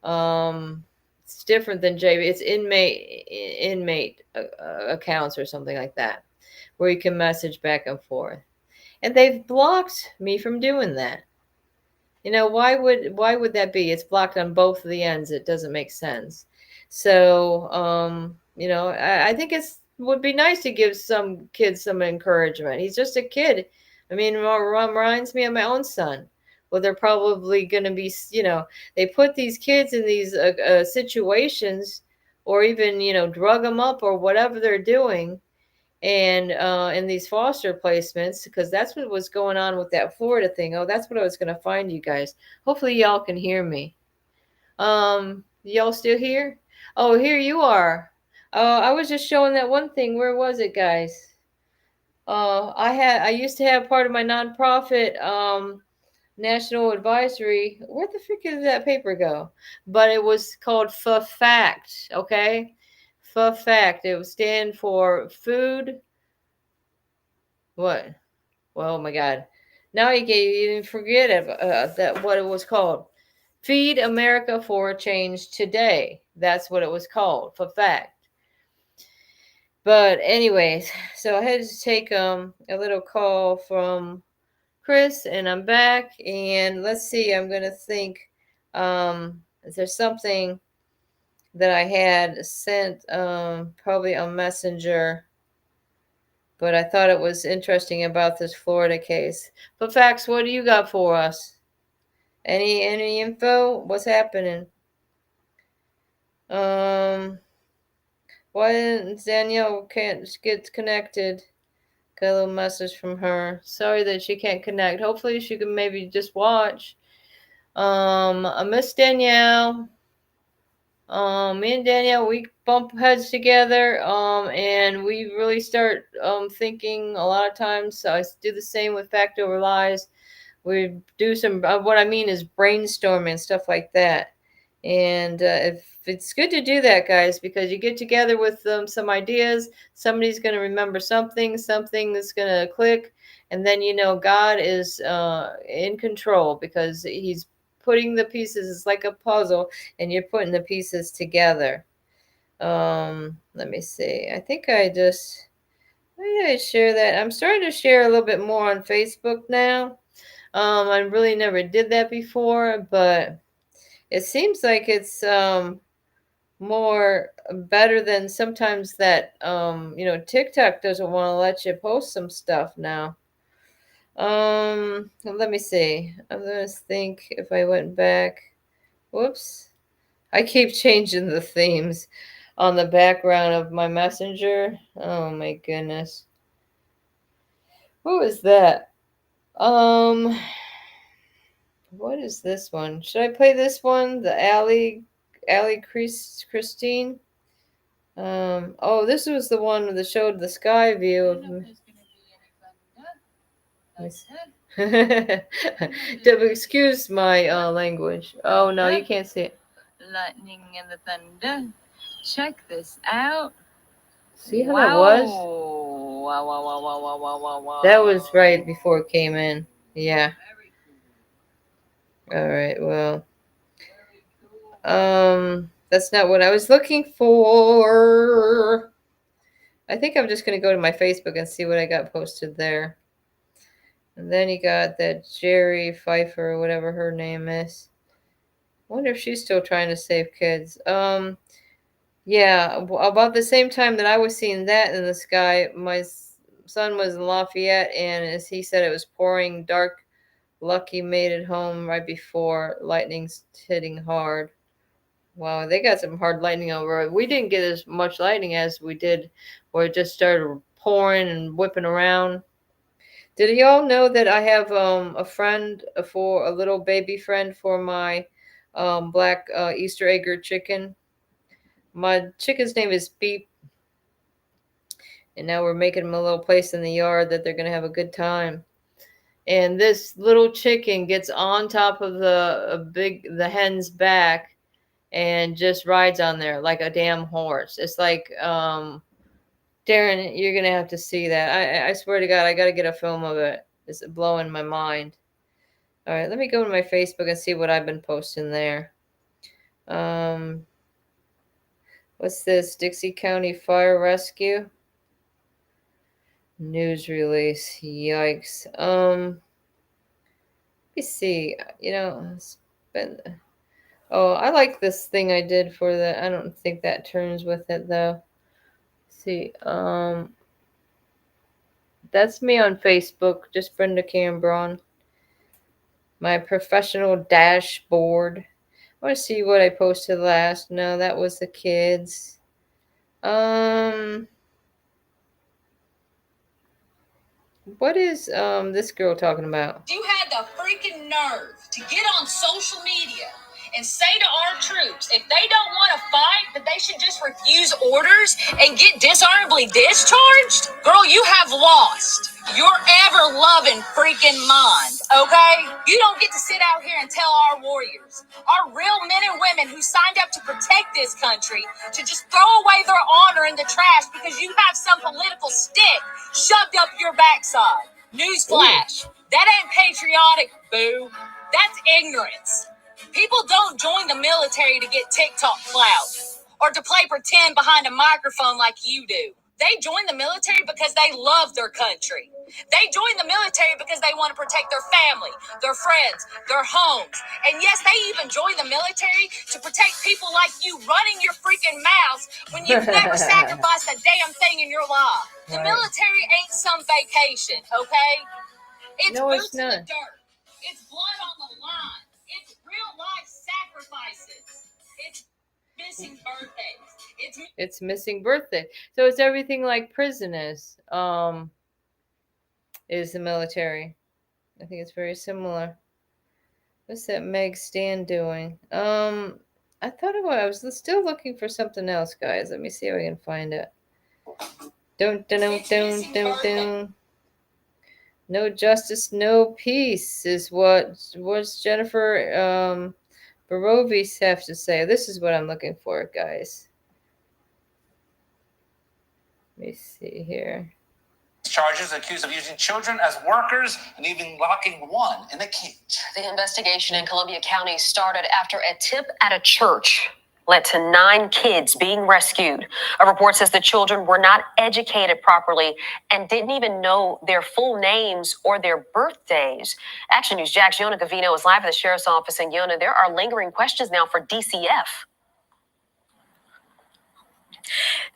It's different than JB. It's inmate accounts or something like that, where you can message back and forth. And they've blocked me from doing that. Why would that be? It's blocked on both of the ends. It doesn't make sense. So, I think would be nice to give some kids some encouragement. He's just a kid. I mean, it reminds me of my own son. Well, they're probably going to be, they put these kids in these situations, or even, drug them up or whatever they're doing, and in these foster placements, because that's what was going on with that Florida thing. Oh, that's what I was going to find, you guys. Hopefully y'all can hear me. Y'all still here? Oh, here you are. I was just showing that one thing. Where was it, guys? I used to have part of my nonprofit national advisory. Where the frick did that paper go? But it was called FACT. Okay, FACT. It would stand for food. What? Well, oh my God. Now you can't even forget that what it was called. Feed America for a Change Today. That's what it was called, for fact. But anyways, so I had to take a little call from Chris, and I'm back. And let's see, I'm gonna think. Is there something that I had sent probably on Messenger? But I thought it was interesting about this Florida case. But Fax, what do you got for us? Any info? What's happening? Why Danielle can't get connected? Got a little message from her. Sorry that she can't connect. Hopefully she can maybe just watch. I miss Danielle. Me and Danielle, we bump heads together, and we really start thinking a lot of times. So I do the same with Fact Over Lies. We do some, what I mean is brainstorming and stuff like that. And if it's good to do that, guys, because you get together with some ideas, somebody's going to remember something that's going to click, and then God is in control, because He's putting the pieces. It's like a puzzle, and you're putting the pieces together. Let me see. I think maybe I share that. I'm starting to share a little bit more on Facebook now. I really never did that before, but it seems like it's more better than sometimes that TikTok doesn't want to let you post some stuff now. Let me see. I'm gonna think if I went back. Whoops. I keep changing the themes on the background of my messenger. Oh my goodness. What was that? What is this one? Should I play this one? The Christine. Oh, this was the one that showed the sky view of. Excuse my language. Oh no, you can't see it. Lightning and the thunder. Check this out. See how that was? Wow, wow, wow, wow, wow, wow, wow, wow. That was right before it came in. Yeah. All right. Well, that's not what I was looking for. I think I'm just gonna go to my Facebook and see what I got posted there. And then you got that Jerry Pfeiffer, or whatever her name is. I wonder if she's still trying to save kids. Yeah, about the same time that I was seeing that in the sky, my son was in Lafayette, and as he said, it was pouring dark. Lucky made it home right before lightning's hitting hard. Wow, they got some hard lightning over. We didn't get as much lightning as we did, where it just started pouring and whipping around. Did y'all know that I have a friend for a little baby friend for my black Easter egger chicken? My chicken's name is Beep, and now we're making them a little place in the yard that they're gonna have a good time. And this little chicken gets on top of the hen's back and just rides on there like a damn horse. It's like Darren, you're gonna have to see that. I swear to God, I gotta get a film of it. It's blowing my mind. All right, let me go to my Facebook and see what I've been posting there. What's this? Dixie County Fire Rescue news release. Yikes. Let me see. It's been. Oh, I like this thing I did for the. I don't think that turns with it though. See, that's me on Facebook, just Brenda Cambron. My professional dashboard. I want to see what I posted last. No, that was the kids. What is this girl talking about? You had the freaking nerve to get on social media and say to our troops, if they don't want to fight, that they should just refuse orders and get dishonorably discharged? Girl, you have lost your ever-loving freaking mind, okay? You don't get to sit out here and tell our warriors, our real men and women who signed up to protect this country, to just throw away their honor in the trash because you have some political stick shoved up your backside. Newsflash, that ain't patriotic, boo. That's ignorance. People don't join the military to get TikTok clout or to play pretend behind a microphone like you do. They join the military because they love their country. They join the military because they want to protect their family, their friends, their homes. And yes, they even join the military to protect people like you running your freaking mouths when you've never sacrificed a damn thing in your life. The military ain't some vacation, okay? It's boots in the dirt. It's blood on the line. It's real life sacrifices. It's missing birthdays. It's missing birthday. So it's everything like prisoners. Is the military. I think it's very similar. What's that Meg Stan doing? I thought I was still looking for something else, guys. Let me see if I can find it. Don't. No justice, no peace is what's Jennifer Barovis have to say. This is what I'm looking for, guys. Let me see here. Charges accused of using children as workers and even locking one in a cage. The investigation in Columbia County started after a tip at a church led to 9 kids being rescued. A report says the children were not educated properly and didn't even know their full names or their birthdays. Action News Jack's Yona Gavino is live at the sheriff's office in Yona. There are lingering questions now for DCF.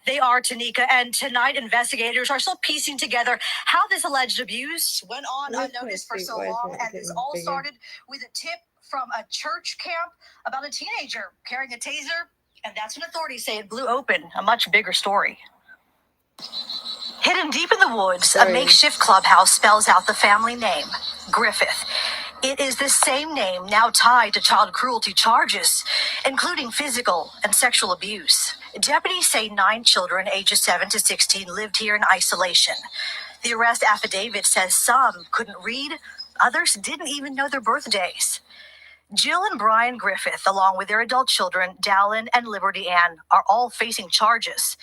They are, Tanika, and tonight investigators are still piecing together how this alleged abuse went on unnoticed for so long. And this all started with a tip from a church camp about a teenager carrying a taser, and that's when authorities say it blew open a much bigger story. Hidden deep in the woods, a makeshift clubhouse spells out the family name, Griffith. It is the same name now tied to child cruelty charges, including physical and sexual abuse. Deputies say 9 children ages 7 to 16 lived here in isolation. The arrest affidavit says some couldn't read, others didn't even know their birthdays. Jill and Brian Griffith, along with their adult children, Dallin and Liberty Ann, are all facing charges.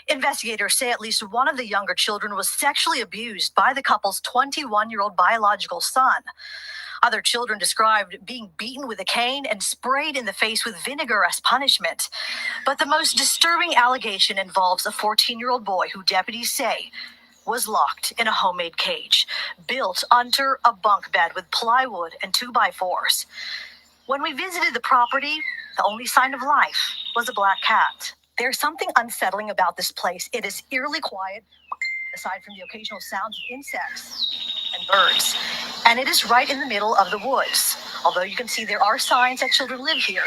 Investigators say at least one of the younger children was sexually abused by the couple's 21-year-old biological son. Other children described being beaten with a cane and sprayed in the face with vinegar as punishment. But the most disturbing allegation involves a 14-year-old boy who deputies say was locked in a homemade cage, built under a bunk bed with plywood and 2x4s. When we visited the property, the only sign of life was a black cat. There's something unsettling about this place. It is eerily quiet, aside from the occasional sounds of insects and birds. And it is right in the middle of the woods. Although you can see there are signs that children live here,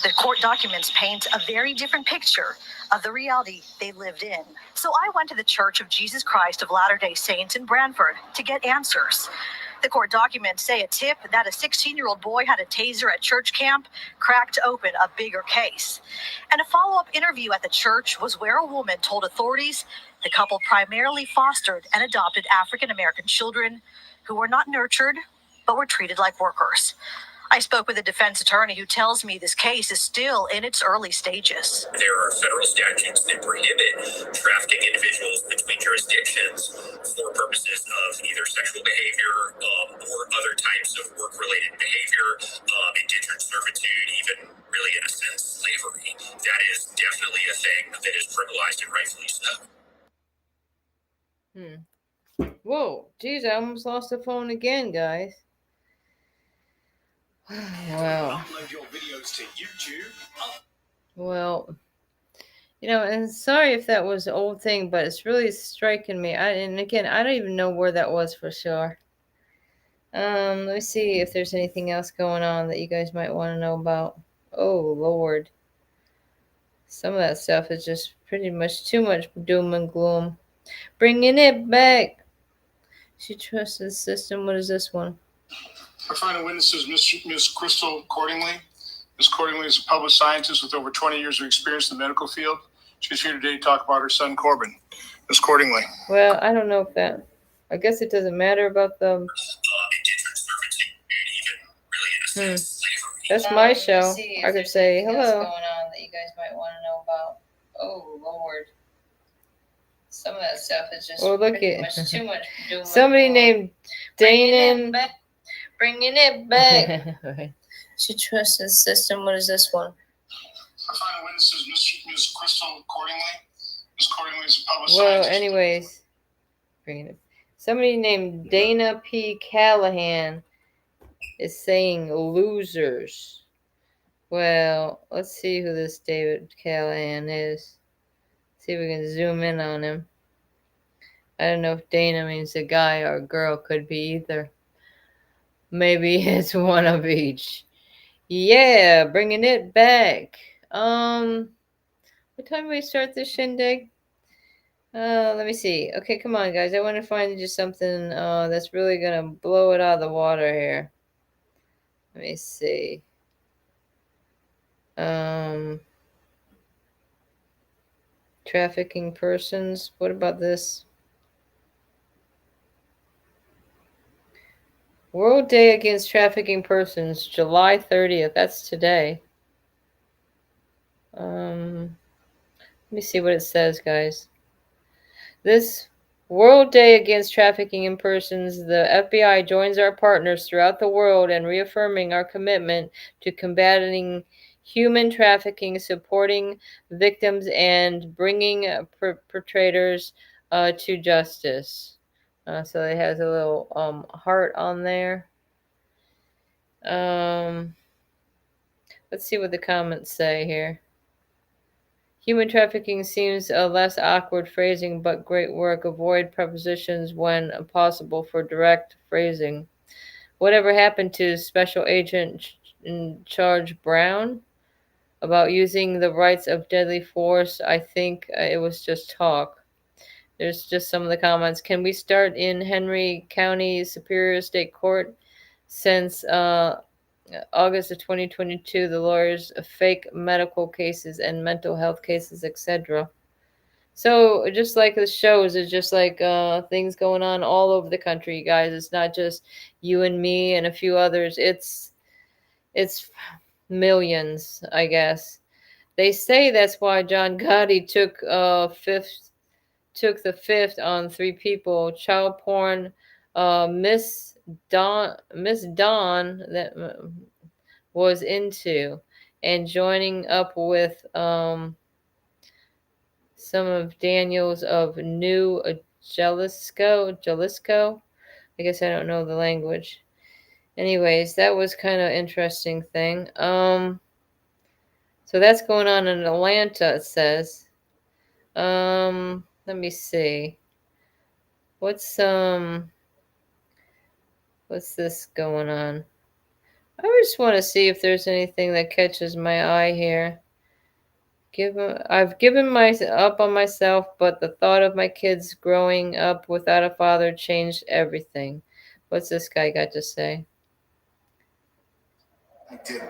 the court documents paint a very different picture of the reality they lived in. So I went to the Church of Jesus Christ of Latter-day Saints in Brantford to get answers. The court documents say a tip that a 16-year-old boy had a taser at church camp cracked open a bigger case. And a follow-up interview at the church was where a woman told authorities the couple primarily fostered and adopted African-American children who were not nurtured, but were treated like workers. I spoke with a defense attorney who tells me this case is still in its early stages. There are federal statutes that prohibit trafficking individuals between jurisdictions for purposes of either sexual behavior or other types of work-related behavior, indentured servitude, even really, in a sense, slavery. That is definitely a thing that is criminalized and rightfully so. Whoa, geez, I almost lost the phone again, guys. Wow. Well, And sorry if that was an old thing, but it's really striking me. And again, I don't even know where that was for sure. Let me see if there's anything else going on that you guys might want to know about. Oh, Lord. Some of that stuff is just pretty much too much doom and gloom. Bringing it back. She trusts the system. What is this one? Our final witness is Miss Crystal Cordingley. Ms. Cordingley is a public scientist with over 20 years of experience in the medical field. She's here today to talk about her son, Corbin. Ms. Cordingley. Well, I don't know if that... I guess it doesn't matter about the... That's my show. I could say hello. What's going on that you guys might want to know about? Oh, Lord. Some of that stuff is just pretty much too much. Somebody named Dana. Bringing it back. Right. She trusts the system. What is this one? Our final witness is Miss Crystal Cordingley. Ms. Cordingley is a public Well, scientist. anyways, bringing it. Somebody named Dana P. Callahan is saying losers. Well, let's see who this David Callahan is. See if we can zoom in on him. I don't know if Dana means a guy or a girl. Could be either. Maybe it's one of each. Yeah, bringing it back. What time do we start this shindig? Let me see. Okay, come on, guys. I want to find just something that's really gonna blow it out of the water here. Let me see. Trafficking persons. What about this? World Day Against Trafficking Persons, July 30th. That's today. Let me see what it says, guys. This World Day Against Trafficking in Persons, the FBI joins our partners throughout the world in reaffirming our commitment to combating human trafficking, supporting victims, and bringing perpetrators to justice. So it has a little heart on there. Let's see what the comments say here. Human trafficking seems a less awkward phrasing, but great work. Avoid prepositions when possible for direct phrasing. Whatever happened to Special Agent in Charge Brown about using the rights of deadly force? I think it was just talk. There's just some of the comments. Can we start in Henry County Superior State Court? Since August of 2022, the lawyers fake medical cases and mental health cases, etc. So just like the shows, it's just like things going on all over the country, you guys. It's not just you and me and a few others. It's millions, I guess. They say that's why John Gotti took the fifth on 3 people. Child porn, Miss Dawn that was into, and joining up with some of Daniels of New Jalisco. I guess I don't know the language. Anyways, that was kind of interesting thing. So that's going on in Atlanta, it says. Let me see. What's this going on? I just want to see if there's anything that catches my eye here. I've given up on myself, but the thought of my kids growing up without a father changed everything. What's this guy got to say? I didn't.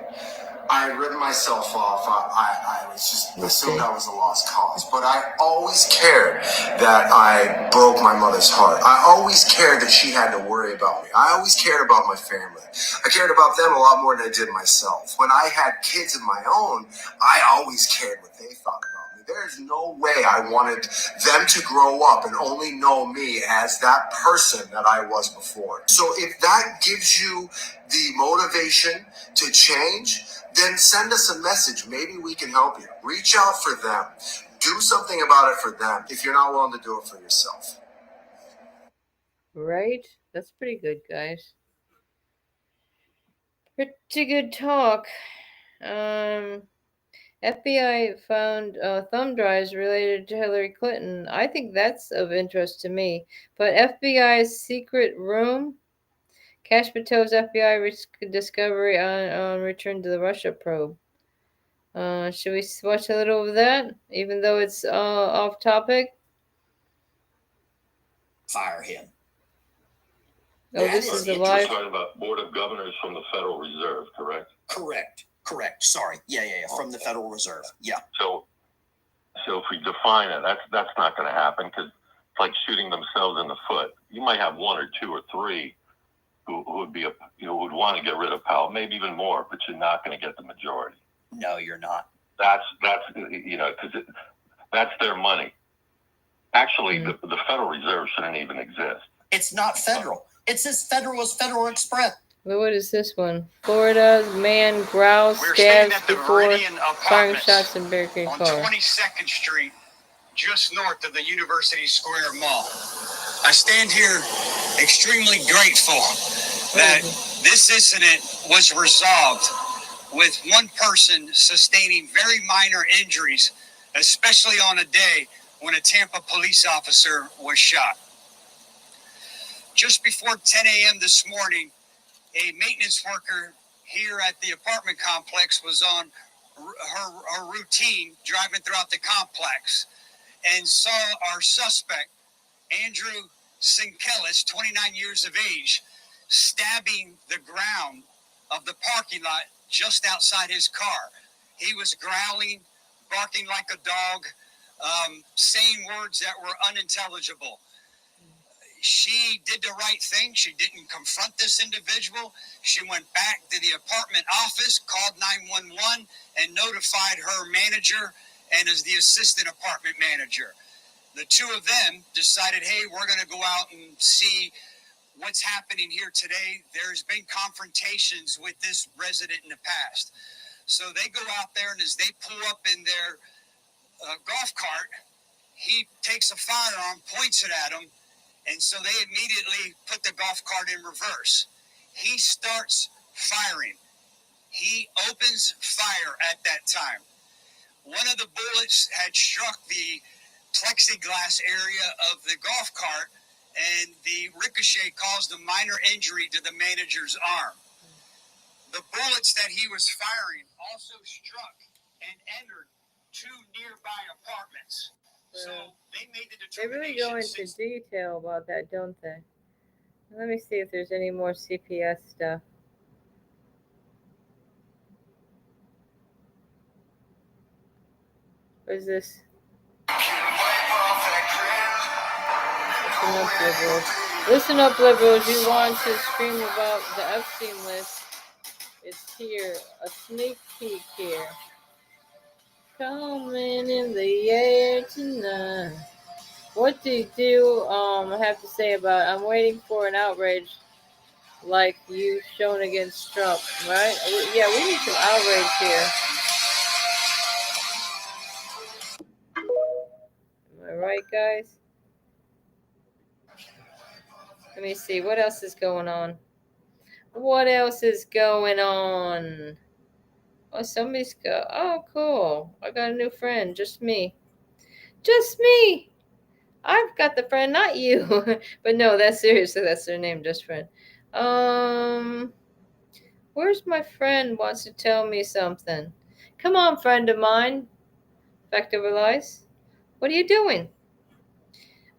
I had written myself off. I was just assumed I was a lost cause. But I always cared that I broke my mother's heart. I always cared that she had to worry about me. I always cared about my family. I cared about them a lot more than I did myself. When I had kids of my own, I always cared what they thought about me. There's no way I wanted them to grow up and only know me as that person that I was before. So if that gives you the motivation to change, then send us a message. Maybe we can help you. Reach out for them. Do something about it for them if you're not willing to do it for yourself. Right? That's pretty good, guys. Pretty good talk. FBI found thumb drives related to Hillary Clinton. I think that's of interest to me. But FBI's secret room, Cash Patel's FBI discovery on return to the Russia probe. Should we watch a little of that, even though it's off topic? Fire him. Oh, this is the live. You're talking about Board of Governors from the Federal Reserve, correct? Correct. Sorry. Yeah. From the Federal Reserve. Yeah. So if we define it, that's not going to happen because it's like shooting themselves in the foot. You might have one or two or three who would be who would want to get rid of Powell, maybe even more, but you're not going to get the majority. No, you're not. That's because that's their money. Actually, the Federal Reserve shouldn't even exist. It's not federal. It's as federal as Federal Express. Well, what is this one? Florida man growls, stabs before firing shots in barricade car. On 22nd Street, just north of the University Square Mall. I stand here extremely grateful that this incident was resolved with one person sustaining very minor injuries, especially on a day when a Tampa police officer was shot. Just before 10 a.m. this morning, a maintenance worker here at the apartment complex was on her routine driving throughout the complex and saw our suspect, Andrew Sinkelis, 29 years of age, stabbing the ground of the parking lot just outside his car. He was growling, barking like a dog, saying words that were unintelligible. She did the right thing. She didn't confront this individual. She went back to the apartment office, called 911, and notified her manager and as the assistant apartment manager. The two of them decided, hey, we're going to go out and see what's happening here today. There's been confrontations with this resident in the past. So they go out there, and as they pull up in their golf cart, he takes a firearm, points it at him, and so they immediately put the golf cart in reverse. He starts firing. He opens fire at that time. One of the bullets had struck the plexiglass area of the golf cart, and the ricochet caused a minor injury to the manager's arm. The bullets that he was firing also struck and entered two nearby apartments. So they made the They really go into detail about that, don't they? Let me see if there's any more CPS stuff. What is this? Listen up, liberals. Listen up, liberals. You want to scream about the Epstein list? It's here. A sneak peek here. Coming in the air tonight. What do you have to say about I'm waiting for an outrage like you shown against Trump, right? Yeah, we need some outrage here. Am I right, guys? Let me see. What else is going on? What else is going on? Oh, somebody's got... Oh, cool. I got a new friend. Just me. Just me. I've got the friend, not you. But no, that's seriously. That's their name, just friend. Where's my friend wants to tell me something? Come on, friend of mine. Effective Elias. What are you doing?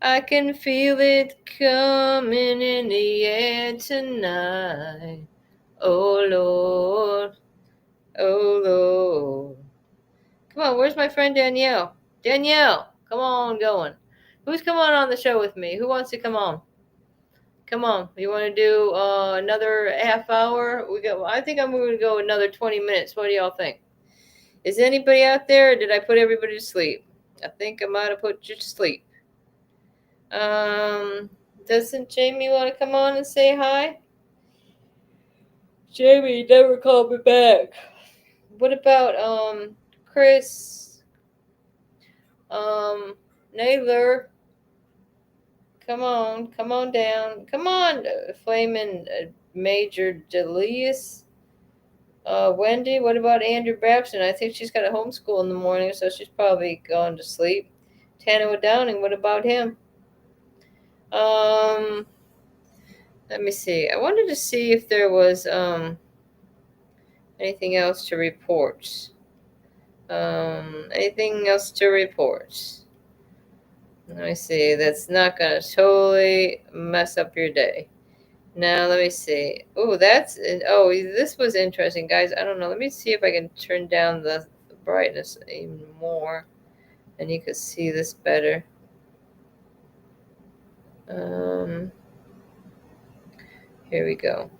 I can feel it coming in the air tonight. Oh, Lord. Oh, Lord. Come on, where's my friend Danielle? Danielle, come on going. Who's coming on the show with me? Who wants to come on? Come on. You want to do another half hour? I think I'm going to go another 20 minutes. What do y'all think? Is anybody out there, or did I put everybody to sleep? I think I might have put you to sleep. Doesn't Jamie want to come on and say hi? Jamie never called me back. What about Chris? Naylor? Come on down. Come on, Flamin' Major Delius. Wendy, what about Andrew Babson? I think she's got a homeschool in the morning, so she's probably gone to sleep. Tana Downing, what about him? Let me see. I wanted to see if there was anything else to report. Anything else to report? Let me see. That's not going to totally mess up your day. Now, let me see. Oh, this was interesting, guys. I don't know. Let me see if I can turn down the brightness even more, and you can see this better. Here we go.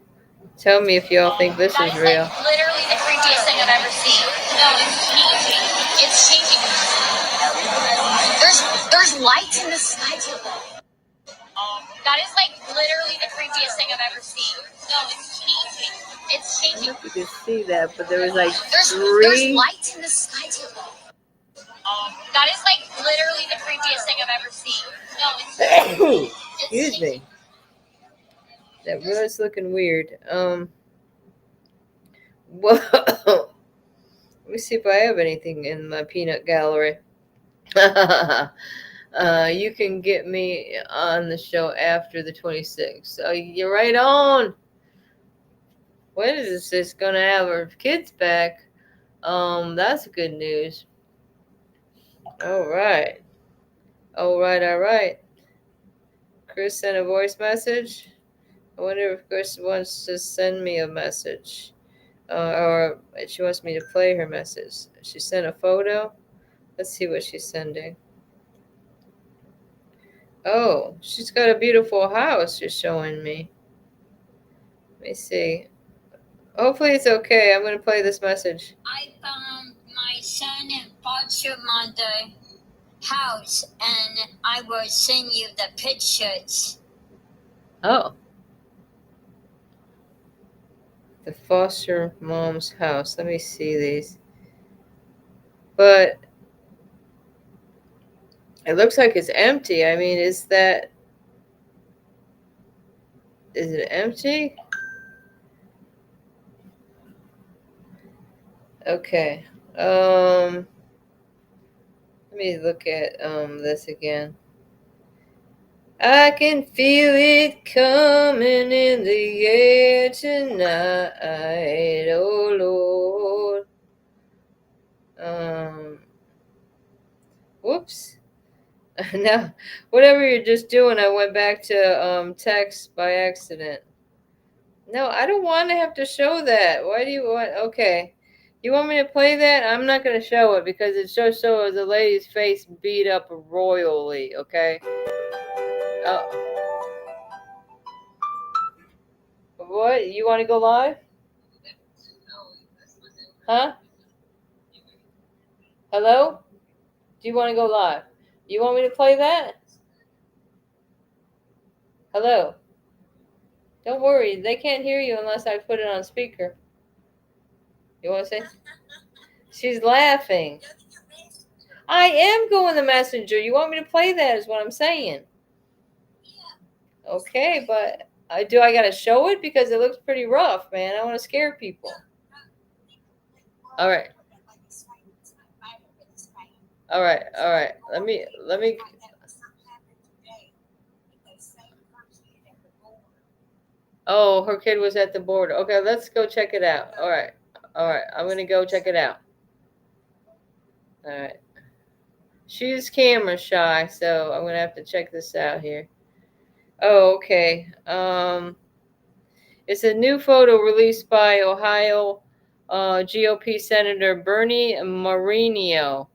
Tell me if y'all think this is real. Like literally the creepiest thing I've ever seen. No, it's changing. There's lights in the sky too. That is like literally the creepiest thing I've ever seen. No, it's changing. It's I don't changing. know if you can see that, but there was like There's three. lights in the sky too. That is like literally the creepiest thing I've ever seen. No, Excuse me. That was looking weird. Well, let me see if I have anything in my peanut gallery. You can get me on the show after the 26th. So you're right on. When is this going to have our kids back? That's good news. All right. All right. Chris sent a voice message. I wonder if Chris wants to send me a message. Or she wants me to play her message. She sent a photo. Let's see what she's sending. Oh, she's got a beautiful house she's showing me. Let me see. Hopefully it's okay. I'm going to play this message. I found my son and foster mother house, and I will send you the pictures. Oh. The foster mom's house. Let me see these. But it looks like it's empty. I mean, is it empty? Okay. Let me look at this again. I can feel it coming in the air tonight, oh Lord. Whoops. Now, whatever you're just doing, I went back to text by accident. No, I don't want to have to show that. Why do you want? Okay. You want me to play that? I'm not going to show it because it shows the lady's face beat up royally, okay? Oh. What? You want to go live? Huh? Hello? Do you want to go live? You want me to play that? Hello? Don't worry. They can't hear you unless I put it on speaker. You want to say? She's laughing. I am going the messenger. You want me to play that is what I'm saying. Okay, but I got to show it because it looks pretty rough, man. I want to scare people. All right. Let me. Oh, her kid was at the border. Okay, let's go check it out. All right. I'm going to go check it out. All right. She's camera shy, so I'm going to have to check this out here. Oh, okay. It's a new photo released by Ohio GOP Senator Bernie Moreno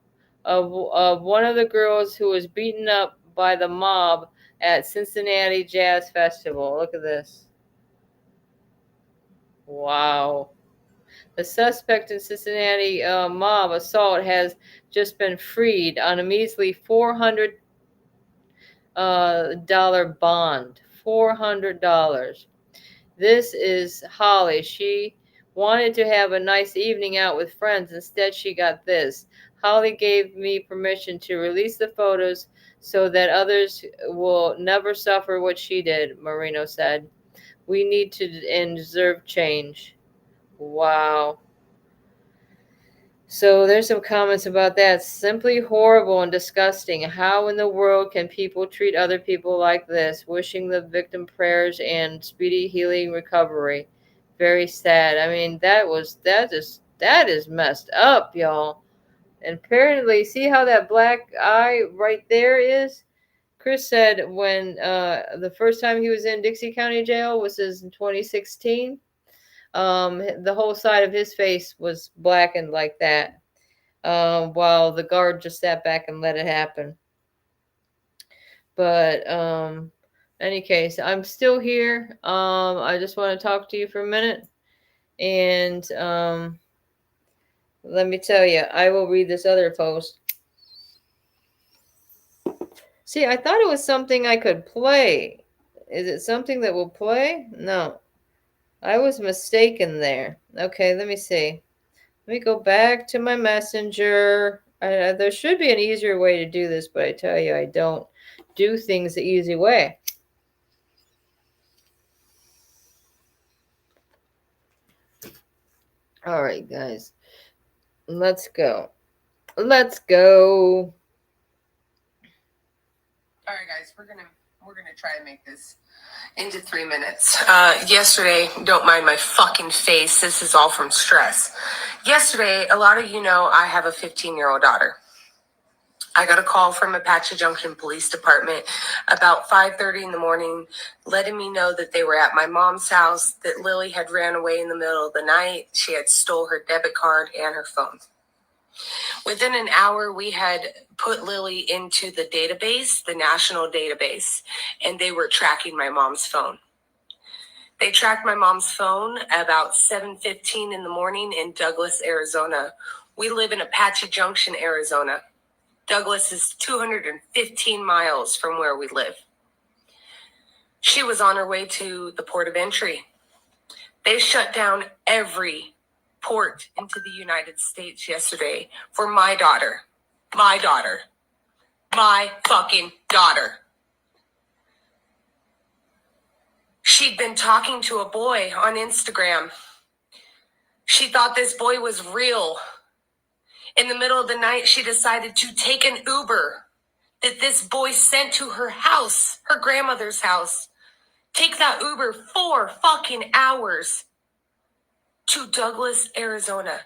of one of the girls who was beaten up by the mob at Cincinnati Jazz Festival. Look at this. Wow. The suspect in Cincinnati mob assault has just been freed on a measly $400 bond. $400. This is Holly. She wanted to have a nice evening out with friends. Instead, she got this. Holly gave me permission to release the photos so that others will never suffer what she did, Moreno said. We need to and deserve change. Wow. So there's some comments about that. Simply horrible and disgusting. How in the world can people treat other people like this? Wishing the victim prayers and speedy healing recovery. Very sad. I mean, that is messed up, y'all. And apparently, see how that black eye right there is? Chris said when the first time he was in Dixie County Jail was in 2016. The whole side of his face was blackened like that. While the guard just sat back and let it happen. But any case, I'm still here. I just want to talk to you for a minute. And let me tell you, I will read this other post. See, I thought it was something I could play. Is it something that will play? No. I was mistaken there. Okay, let me see. Let me go back to my messenger. There should be an easier way to do this, but I tell you, I don't do things the easy way. All right, guys. Let's go. Let's go. All right, guys, we're gonna try and make this into 3 minutes. Yesterday, don't mind my fucking face. This is all from stress. Yesterday, a lot of you know I have a 15-year-old daughter. I got a call from Apache Junction Police Department about 5:30 in the morning, letting me know that they were at my mom's house, that Lily had ran away in the middle of the night. She had stole her debit card and her phone. Within an hour, we had put Lily into the database, the national database, and they were tracking my mom's phone. They tracked my mom's phone about 7:15 in the morning in Douglas, Arizona. We live in Apache Junction, Arizona. Douglas is 215 miles from where we live. She was on her way to the port of entry. They shut down every port into the United States yesterday for my daughter. My daughter. My fucking daughter. She'd been talking to a boy on Instagram. She thought this boy was real. In the middle of the night, she decided to take an Uber that this boy sent to her house, her grandmother's house. Take that Uber 4 fucking hours to Douglas, Arizona,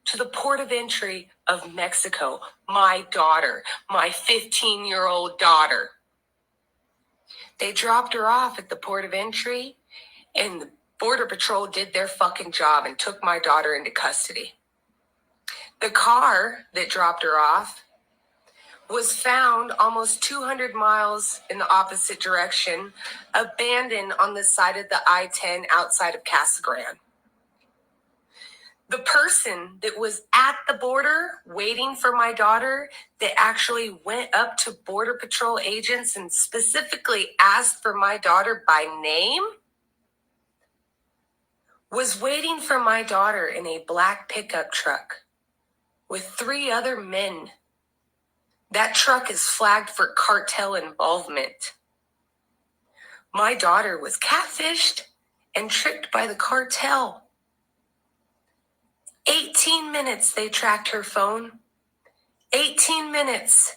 to the port of entry of Mexico. My daughter, my 15-year-old daughter. They dropped her off at the port of entry, and the Border Patrol did their fucking job and took my daughter into custody. The car that dropped her off was found almost 200 miles in the opposite direction, abandoned on the side of the I-10 outside of Casa Grande. The person that was at the border waiting for my daughter, that actually went up to Border Patrol agents and specifically asked for my daughter by name, was waiting for my daughter in a black pickup truck with 3 other men. That truck is flagged for cartel involvement. My daughter was catfished and tricked by the cartel. 18 minutes they tracked her phone. 18 minutes.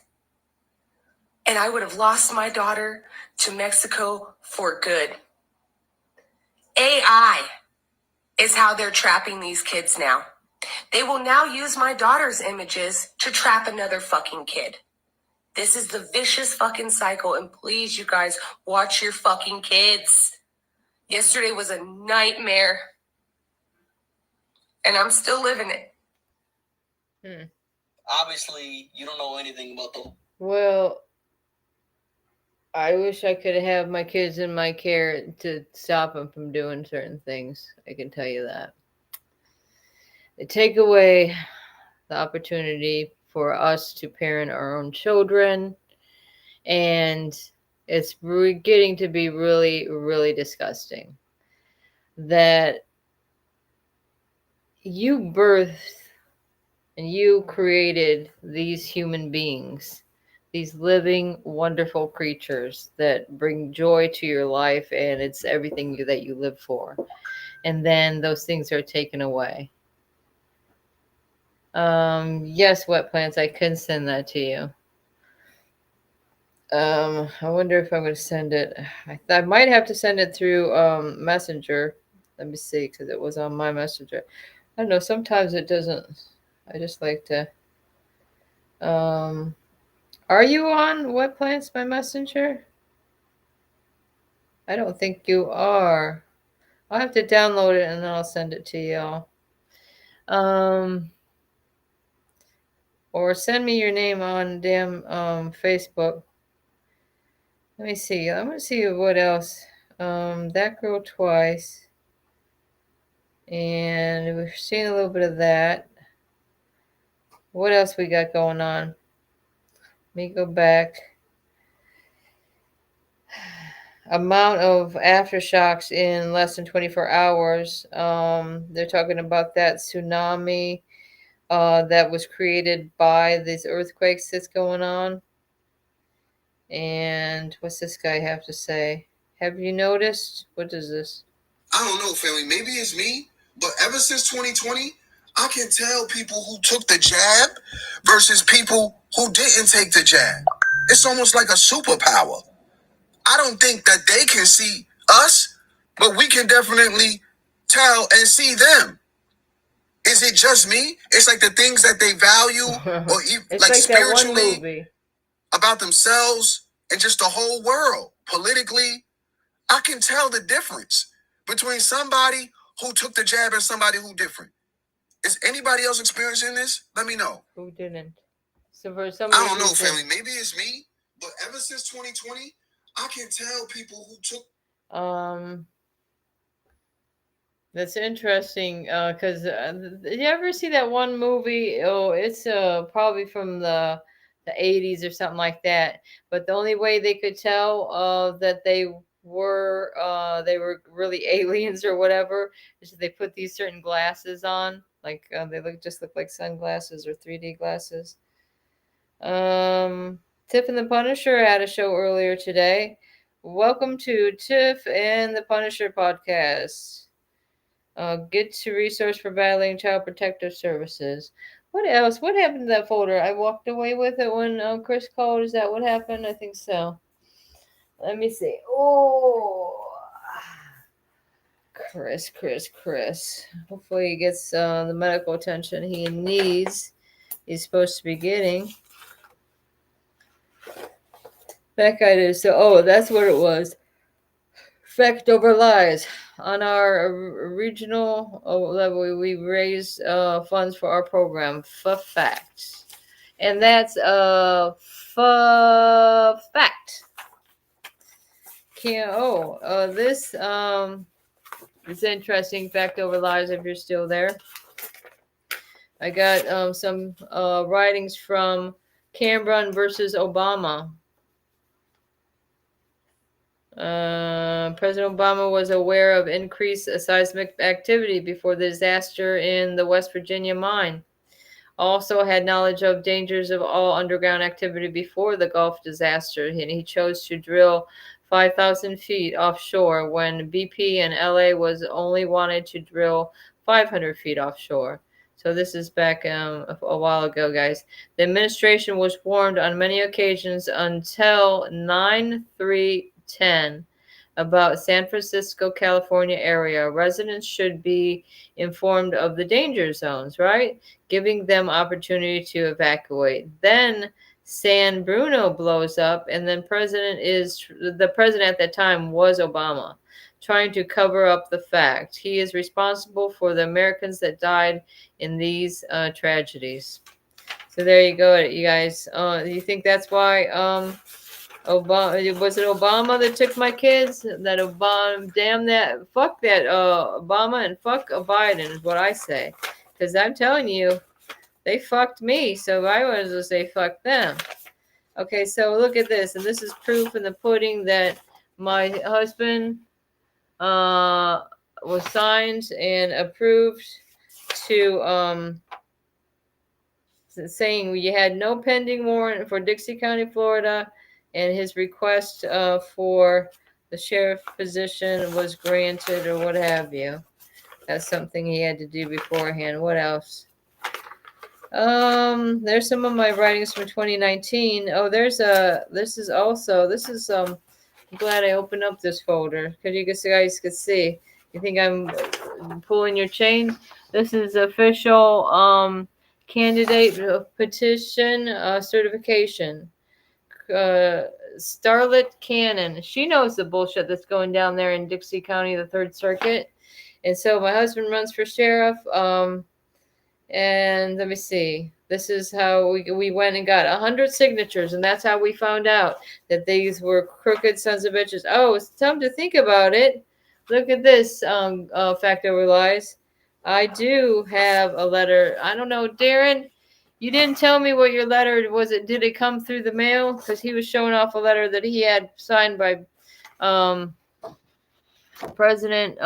And I would have lost my daughter to Mexico for good. AI is how they're trapping these kids now. They will now use my daughter's images to trap another fucking kid. This is the vicious fucking cycle, and please, you guys, watch your fucking kids. Yesterday was a nightmare, and I'm still living it. Obviously, you don't know anything about the... Well, I wish I could have my kids in my care to stop them from doing certain things. I can tell you that. They take away the opportunity for us to parent our own children, and it's getting to be really, really disgusting that you birthed and you created these human beings, these living, wonderful creatures that bring joy to your life, and it's everything that you live for. and then those things are taken away. Yes, wet plants, I can send that to you. I wonder if I'm going to send it. I might have to send it through Messenger. Let me see, because it was on my Messenger. I don't know. Sometimes it doesn't. I just like to. Are you on Wet Plants by Messenger? I don't think you are. I'll have to download it and then I'll send it to y'all. Or send me your name on damn Facebook. Let me see. I'm gonna see what else. That girl twice. And we've seen a little bit of that. What else we got going on? Let me go back. Amount of aftershocks in less than 24 hours. They're talking about that tsunami that was created by these earthquakes that's going on. And what's this guy have to say? Have you noticed? What is this? I don't know, family. Maybe it's me, but ever since 2020, I can tell people who took the jab versus people who didn't take the jab. It's almost like a superpower. I don't think that they can see us, but we can definitely tell and see them. Is it just me? It's like the things that they value or It's like like that one spiritually movie. about themselves and just the whole world. Politically, I can tell the difference between somebody who took the jab and somebody who different. Is anybody else experiencing this? Let me know. Who didn't? So for some I don't know, reason, family. Maybe it's me, but ever since 2020, I can tell people who took. That's interesting. Because did you ever see that one movie? Oh, it's probably from the 80s or something like that. But the only way they could tell that they were really aliens or whatever is that they put these certain glasses on, like they look like sunglasses or 3D glasses. Tiff and the Punisher had a show earlier today. Welcome to Tiff and the Punisher podcast. Get to resource for battling child protective services. What else? What happened to that folder? I walked away with it when Chris called. Is that what happened? I think so. Let me see. Oh, Chris. Hopefully he gets the medical attention he needs. He's supposed to be getting. That guy did. So, that's what it was. Fact over lies. On our regional level, we raise funds for our program, fact. And that's fact. This is interesting. Fact over lies, if you're still there. I got some writings from Cameron versus Obama. President Obama was aware of increased seismic activity before the disaster in the West Virginia mine. Also had knowledge of dangers of all underground activity before the Gulf disaster, and he chose to drill 5,000 feet offshore when BP in LA was only wanted to drill 500 feet offshore. So this is back a while ago, guys. The administration was warned on many occasions until 9/3/10 about San Francisco, California area. Residents should be informed of the danger zones, right? Giving them opportunity to evacuate. Then San Bruno blows up, and then the president at that time was Obama, trying to cover up the fact. He is responsible for the Americans that died in these tragedies. So there you go, you guys. You think that's why Obama, was it Obama that took my kids? That Obama, damn that, fuck that Obama and fuck Biden is what I say. Because I'm telling you, they fucked me, so I was to say fuck them. Okay, so look at this, and this is proof in the pudding that my husband was signed and approved to saying you had no pending warrant for Dixie County, Florida, and his request for the sheriff position was granted or what have you. That's something he had to do beforehand. What else? There's some of my writings from 2019. Oh, this is I'm glad I opened up this folder because you guys could see. You think I'm pulling your chain? This is official candidate petition certification. Starlet Cannon. She knows the bullshit that's going down there in Dixie County, the 3rd Circuit. And so my husband runs for sheriff. And let me see. This is how we went and got 100 signatures, and that's how we found out that these were crooked sons of bitches. Oh, it's time to think about it. Look at this fact over lies. I do have a letter. I don't know, Darren. You didn't tell me what your letter was. Did it come through the mail? Because he was showing off a letter that he had signed by President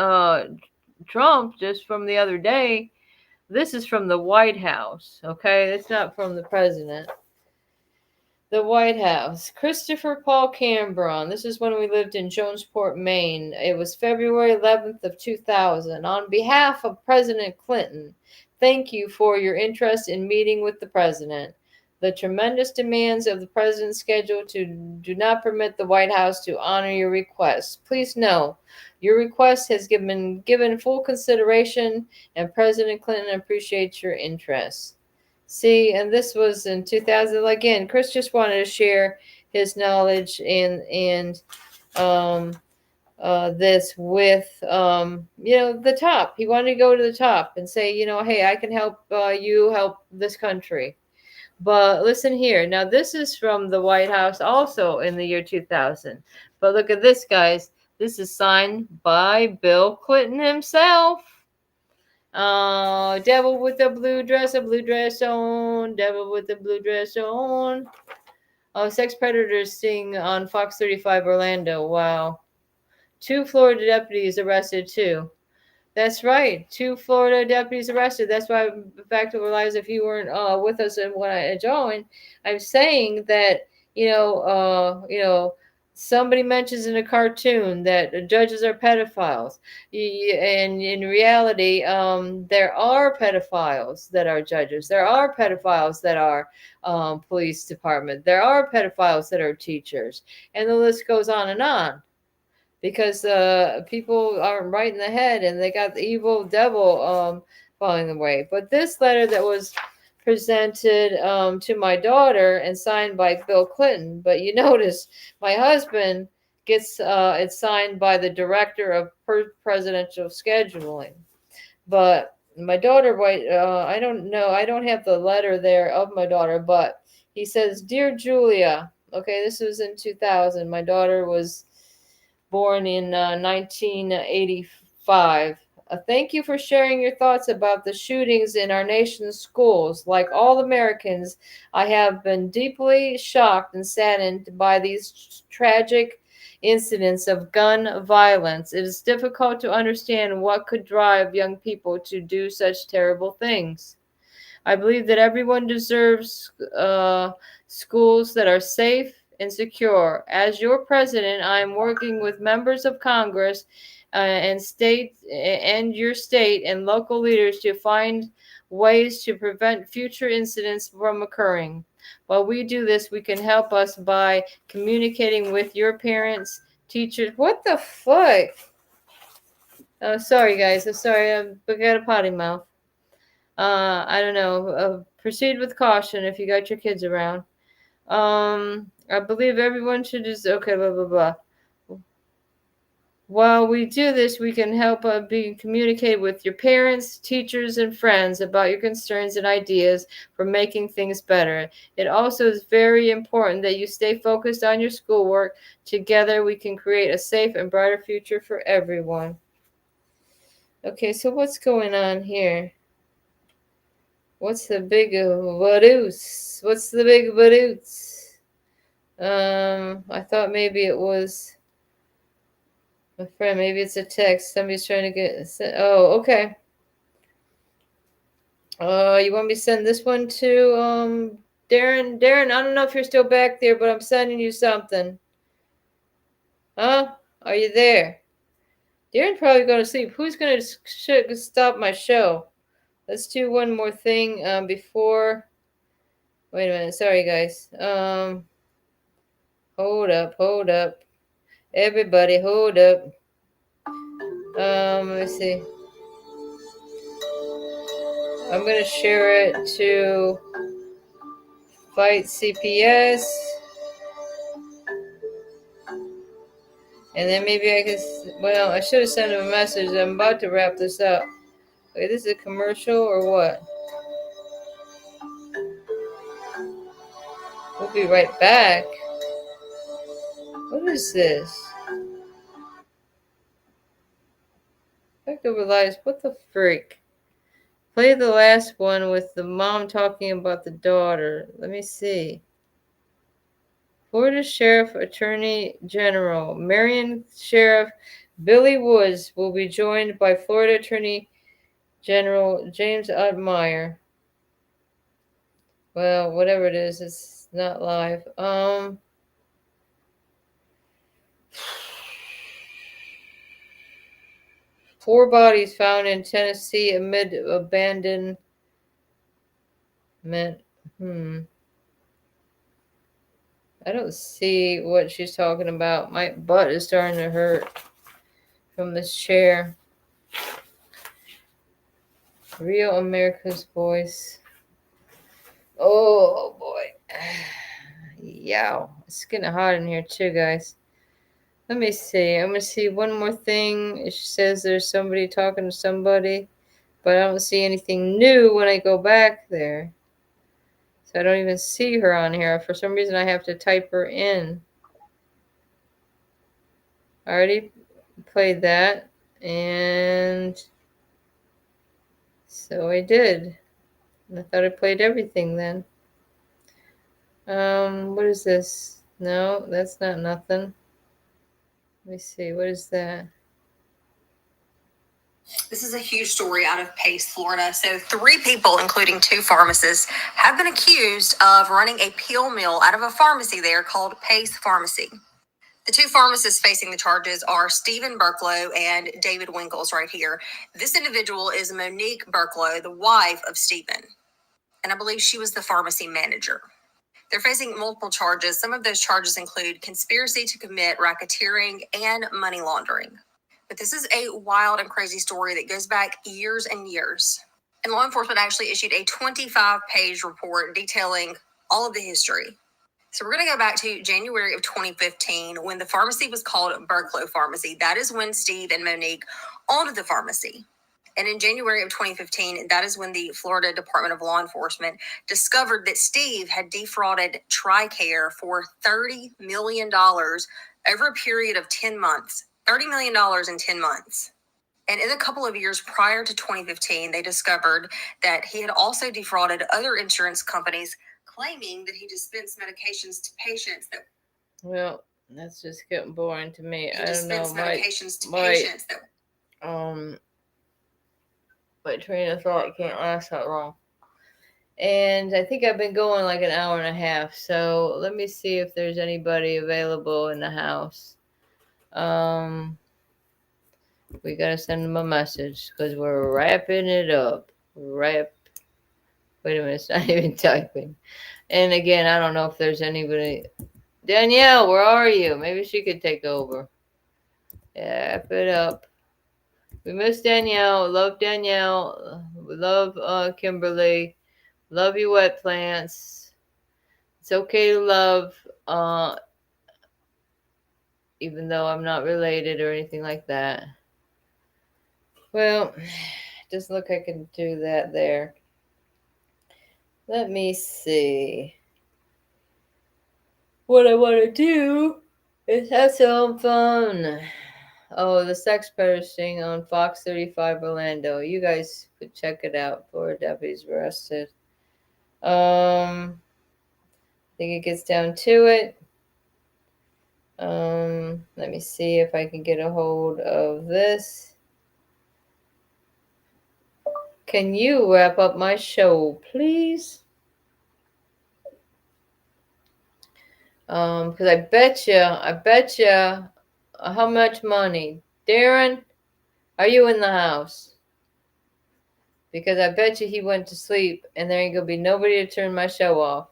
Trump just from the other day. This is from the White House, okay? It's not from the president. The White House. Christopher Paul Cambron. This is when we lived in Jonesport, Maine. It was February 11th of 2000. On behalf of President Clinton, thank you for your interest in meeting with the president. The tremendous demands of the president's schedule do not permit the White House to honor your request. Please know, your request has been given full consideration, and President Clinton appreciates your interest. See, and this was in 2000. Again, Chris just wanted to share his knowledge and this with the top. He wanted to go to the top and say, hey, I can help you help this country. But listen here. Now, this is from the White House also in the year 2000. But look at this, guys. This is signed by Bill Clinton himself. Devil with a blue dress on. Devil with a blue dress on. Sex predators sing on Fox 35 Orlando. Wow. 2 Florida deputies arrested too. That's right. 2 Florida deputies arrested. That's why, the fact of lies, if you weren't with us and when I joined, I'm saying that, somebody mentions in a cartoon that judges are pedophiles. And in reality, there are pedophiles that are judges. There are pedophiles that are police department. There are pedophiles that are teachers. And the list goes on and on. Because people aren't right in the head and they got the evil devil falling away. But this letter that was presented to my daughter and signed by Bill Clinton, but you notice my husband gets it signed by the director of presidential scheduling. But my daughter, I don't know, I don't have the letter there of my daughter, but he says, Dear Julia, okay, this was in 2000. My daughter was born in 1985. Thank you for sharing your thoughts about the shootings in our nation's schools. Like all Americans, I have been deeply shocked and saddened by these tragic incidents of gun violence. It is difficult to understand what could drive young people to do such terrible things. I believe that everyone deserves schools that are safe and secure. As your president, I am working with members of Congress and your state and local leaders to find ways to prevent future incidents from occurring. While we do this, we can help us by communicating with your parents, teachers. What the fuck? Oh, sorry, guys. I'm sorry. I got a potty mouth. I don't know. Proceed with caution if you got your kids around. I believe everyone should just okay, blah blah blah. While we do this, we can help communicate with your parents, teachers, and friends about your concerns and ideas for making things better. It also is very important that you stay focused on your schoolwork. Together, we can create a safe and brighter future for everyone. Okay, so what's going on here? What's the big vadoos? What's the big vadoos? I thought maybe it was my friend. Maybe it's a text. Somebody's trying to get. Oh, okay. You want me to send this one to Darren? Darren, I don't know if you're still back there, but I'm sending you something. Huh? Are you there? Darren's probably going to sleep. Who's going to stop my show? Let's do one more thing before. Wait a minute. Sorry, guys. Hold up. Everybody, hold up. Let me see. I'm going to share it to Fight CPS. And then maybe I can, well, I should have sent him a message. I'm about to wrap this up. Okay, this is a commercial or what? We'll be right back. What is this? Back over lives. What the freak? Play the last one with the mom talking about the daughter. Let me see. Florida Sheriff Attorney General Marion Sheriff Billy Woods will be joined by Florida Attorney General James Ottmeyer. Well, whatever it is, it's not live. 4 bodies found in Tennessee amid abandonment. I don't see what she's talking about. My butt is starting to hurt from this chair. Real America's Voice. Oh boy. Yow. It's getting hot in here too, guys. Let me see. I'm going to see one more thing. It says there's somebody talking to somebody, but I don't see anything new when I go back there. So I don't even see her on here. For some reason, I have to type her in. I already played that, and so I did. And I thought I played everything then. What is this? No, that's not nothing. Let me see. What is that? This is a huge story out of Pace, Florida. So 3 people, including 2 pharmacists, have been accused of running a pill mill out of a pharmacy there called Pace Pharmacy. The 2 pharmacists facing the charges are Stephen Burklow and David Winkles right here. This individual is Monique Burklow, the wife of Stephen. And I believe she was the pharmacy manager. They're facing multiple charges. Some of those charges include conspiracy to commit racketeering and money laundering. But this is a wild and crazy story that goes back years and years. And law enforcement actually issued a 25-page report detailing all of the history. So we're going to go back to January of 2015 when the pharmacy was called Burklow Pharmacy. That is when Steve and Monique owned the pharmacy. And in January of 2015, that is when the Florida Department of Law Enforcement discovered that Steve had defrauded TRICARE for $30 million over a period of 10 months. $30 million in 10 months. And in a couple of years prior to 2015, they discovered that he had also defrauded other insurance companies, claiming that he dispensed medications to patients that... Well, that's just getting boring to me. I don't know. Medications to patients that... My train of thought can't last that long. And I think I've been going like an hour and a half. So let me see if there's anybody available in the house. We gotta send them a message because we're wrapping it up. Wait a minute, it's not even typing. And again, I don't know if there's anybody. Danielle, where are you? Maybe she could take over. Wrap it up. We miss Danielle. Love Danielle. We love Kimberly. Love you, wet plants. It's okay to love, even though I'm not related or anything like that. Well, doesn't look like I can do that there. Let me see. What I want to do is have some fun. Oh, the sex predators thing on Fox 35 Orlando. You guys could check it out. Florida deputies arrested. I think it gets down to it. Let me see if I can get a hold of this. Can you wrap up my show, please? Because I bet you, how much money? Darren, Are you in the house? Because I bet you he went to sleep and there ain't gonna be nobody to turn my show off.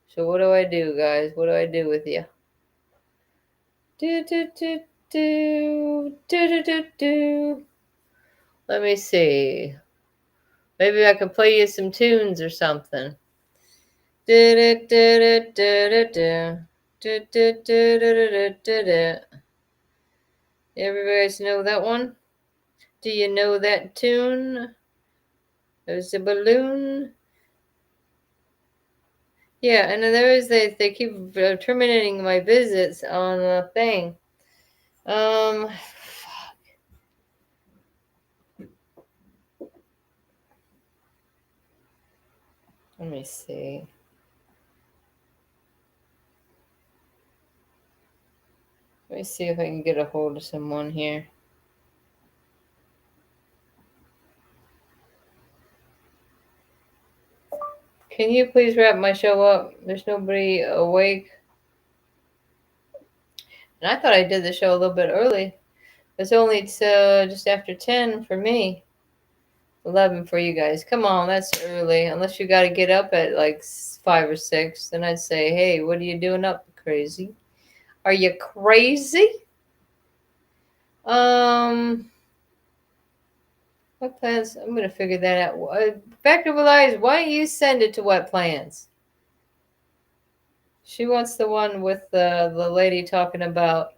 So what do I do, guys? What do I do with you? Do. Let me see. Maybe I can play you some tunes or something. Everybody know that one? Do you know that tune? There's a balloon. Yeah, and then they keep terminating my visits on the thing. Let me see. Let me see if I can get a hold of someone here. Can you please wrap my show up? There's nobody awake. And I thought I did the show a little bit early. It's only just after 10 for me. 11 for you guys. Come on, that's early. Unless you got to get up at like 5 or 6. Then I'd say, hey, what are you doing up, crazy? Are you crazy? What plans? I'm going to figure that out. Back to Elias, why don't you send it to What Plans? She wants the one with the lady talking about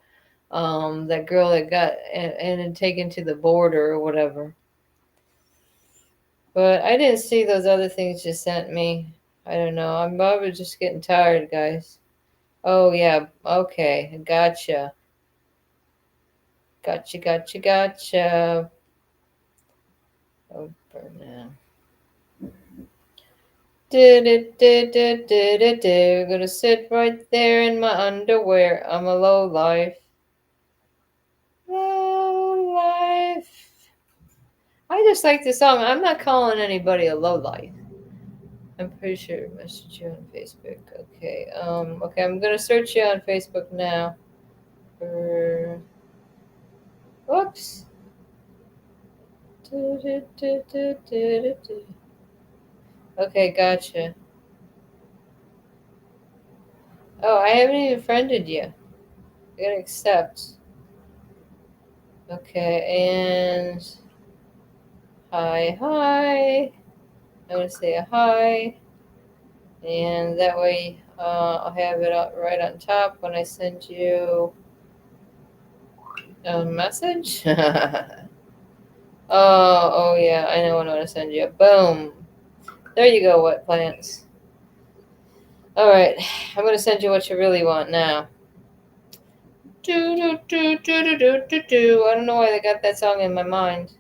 that girl that got and taken to the border or whatever. But I didn't see those other things you sent me. I don't know. I'm probably just getting tired, guys. Oh, yeah. Okay. Gotcha. Gotcha. Oh, burn now. We're gonna sit right there in my underwear. I'm a low life. Low life. I just like the song. I'm not calling anybody a low life. I'm pretty sure I messaged you on Facebook. Okay. Okay, I'm gonna search you on Facebook now. Whoops. Okay, gotcha. Oh, I haven't even friended you. I gotta accept. Okay, and hi. I'm gonna say a hi, and that way I'll have it up right on top when I send you a message. Oh yeah, I know what I'm gonna send you. Boom. There you go, What Plants. All right, I'm gonna send you what you really want now. I don't know why they got that song in my mind.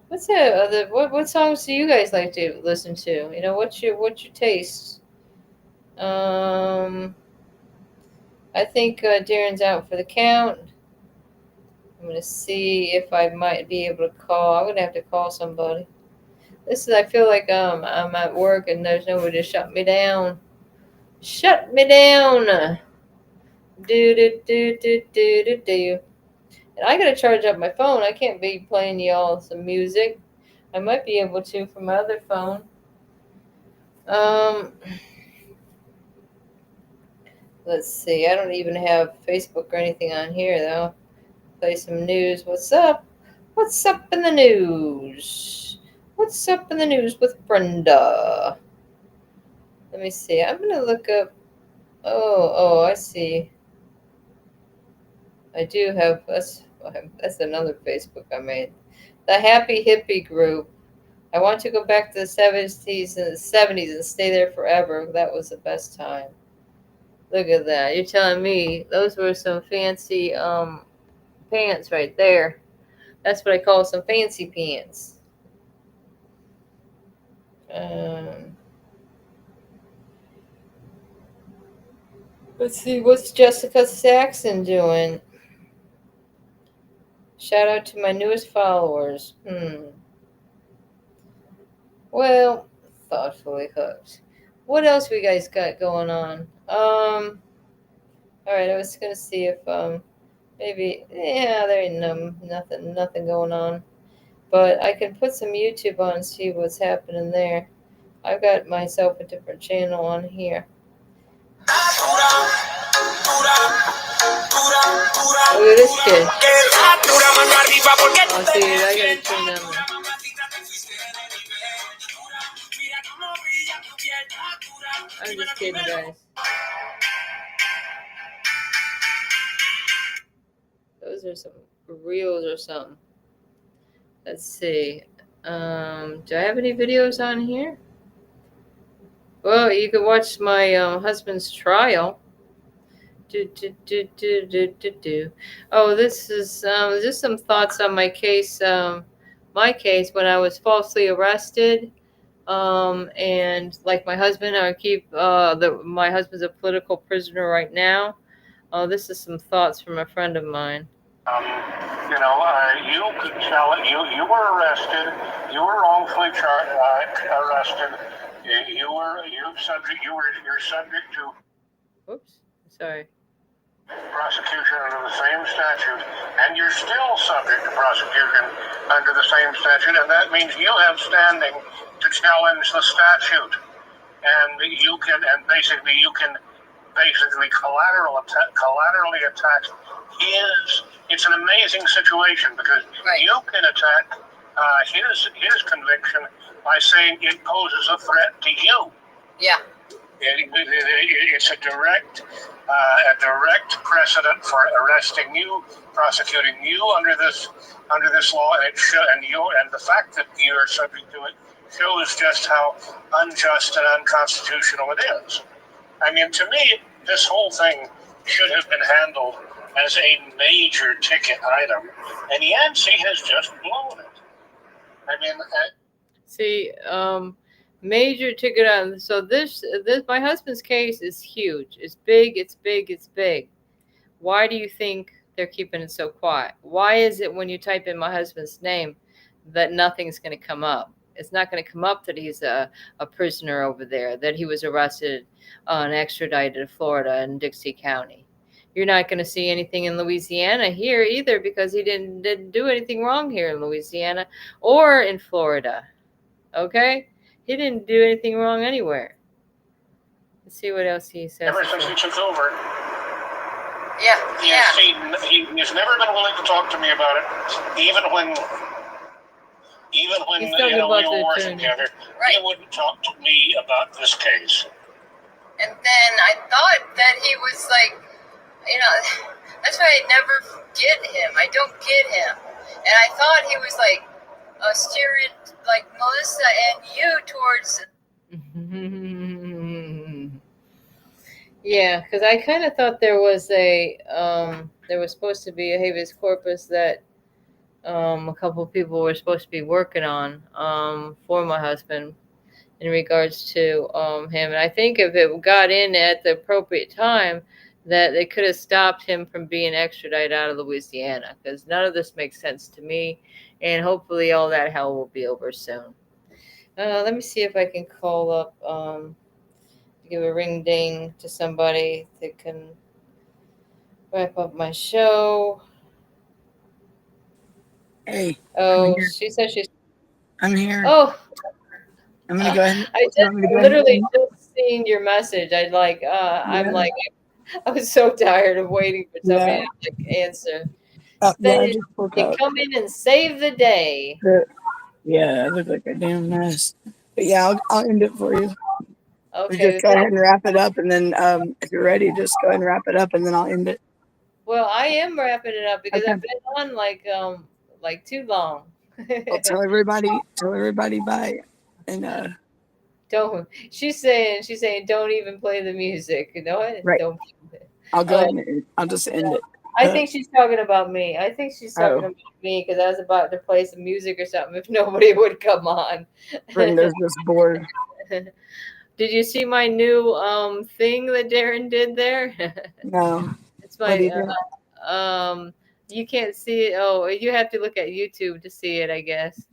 What's that other? What songs do you guys like to listen to? You know, what's your taste? I think Darren's out for the count. I'm gonna see if I might be able to call. I'm gonna have to call somebody. I feel like I'm at work and there's nobody to shut me down. Shut me down. Do. And I gotta charge up my phone. I can't be playing y'all some music. I might be able to from my other phone. Let's see. I don't even have Facebook or anything on here though. Play some news. What's up? What's up in the news? What's up in the news with Brenda? Let me see. I'm gonna look up. Oh, I see. I do have. That's another Facebook I made. The Happy Hippie Group. I want to go back to the 70s and 70s and stay there forever. That was the best time. Look at that. You're telling me those were some fancy pants right there. That's what I call some fancy pants. Let's see, what's Jessica Saxon doing? Shout out to my newest followers. Well, thoughtfully hooked. What else we guys got going on? All right, I was gonna see if Maybe, yeah, there ain't nothing going on. But I can put some YouTube on and see what's happening there. I've got myself a different channel on here. Look at this kid. Oh, see, I gotta turn down the... I'm just kidding, guys. Those are some reels or something. Let's see. Do I have any videos on here? Well, you could watch my husband's trial. Oh, this is just some thoughts on my case. My case when I was falsely arrested. And like my husband, I keep my husband's a political prisoner right now. Oh, this is some thoughts from a friend of mine. You could tell it. You were arrested. You were wrongfully arrested. You're subject to. Oops, sorry. Prosecution under the same statute, and you're still subject to prosecution under the same statute, and that means you have standing to challenge the statute, and you can collaterally attack his. It's an amazing situation because you can attack his conviction by saying it poses a threat to you. Yeah. It's a direct precedent for arresting you, prosecuting you under this law, and the fact that you are subject to it shows just how unjust and unconstitutional it is. I mean, to me, this whole thing should have been handled as a major ticket item, and Yancey has just blown it. I mean, see, major ticket item. So this my husband's case is huge. It's big. It's big. It's big. Why do you think they're keeping it so quiet? Why is it when you type in my husband's name that nothing's going to come up? It's not going to come up that he's a prisoner over there, that he was arrested and extradited to Florida and Dixie County. You're not going to see anything in Louisiana here either because he didn't do anything wrong here in Louisiana or in Florida. Okay? He didn't do anything wrong anywhere. Let's see what else he says. Ever since he took over, yeah, he's never been willing to talk to me about it, even when we were working together. He wouldn't talk to me about this case. And then I thought that he was like, that's why I never get him. I don't get him. And I thought he was like steering like Melissa and you towards. Yeah, because I kind of thought there was there was supposed to be a habeas corpus that a couple of people were supposed to be working on for my husband in regards to him. And I think if it got in at the appropriate time, that they could have stopped him from being extradited out of Louisiana, because none of this makes sense to me. And hopefully all that hell will be over soon. Let me see if I can call up, give a ring ding to somebody that can wrap up my show. Hey. Oh, she said she's. I'm here. Oh. I'm gonna go ahead. I just literally just seen your message. I'm like, I was so tired of waiting for somebody to answer. They come in and save the day. Yeah, I look like a damn mess. But yeah, I'll end it for you. Okay. Just go ahead and wrap it up, and then if you're ready, just go ahead and wrap it up, and then I'll end it. Well, I am wrapping it up because I've been on like too long. I'll tell everybody bye. And don't. She's saying don't even play the music. You know what? Right. Don't. I'll go ahead and I'll just end it. I think she's talking about me. I think she's talking about me because I was about to play some music or something if nobody would come on. Brenda's just bored. Did you see my new thing that Darren did there? No. It's my you can't see it. Oh, you have to look at YouTube to see it, I guess.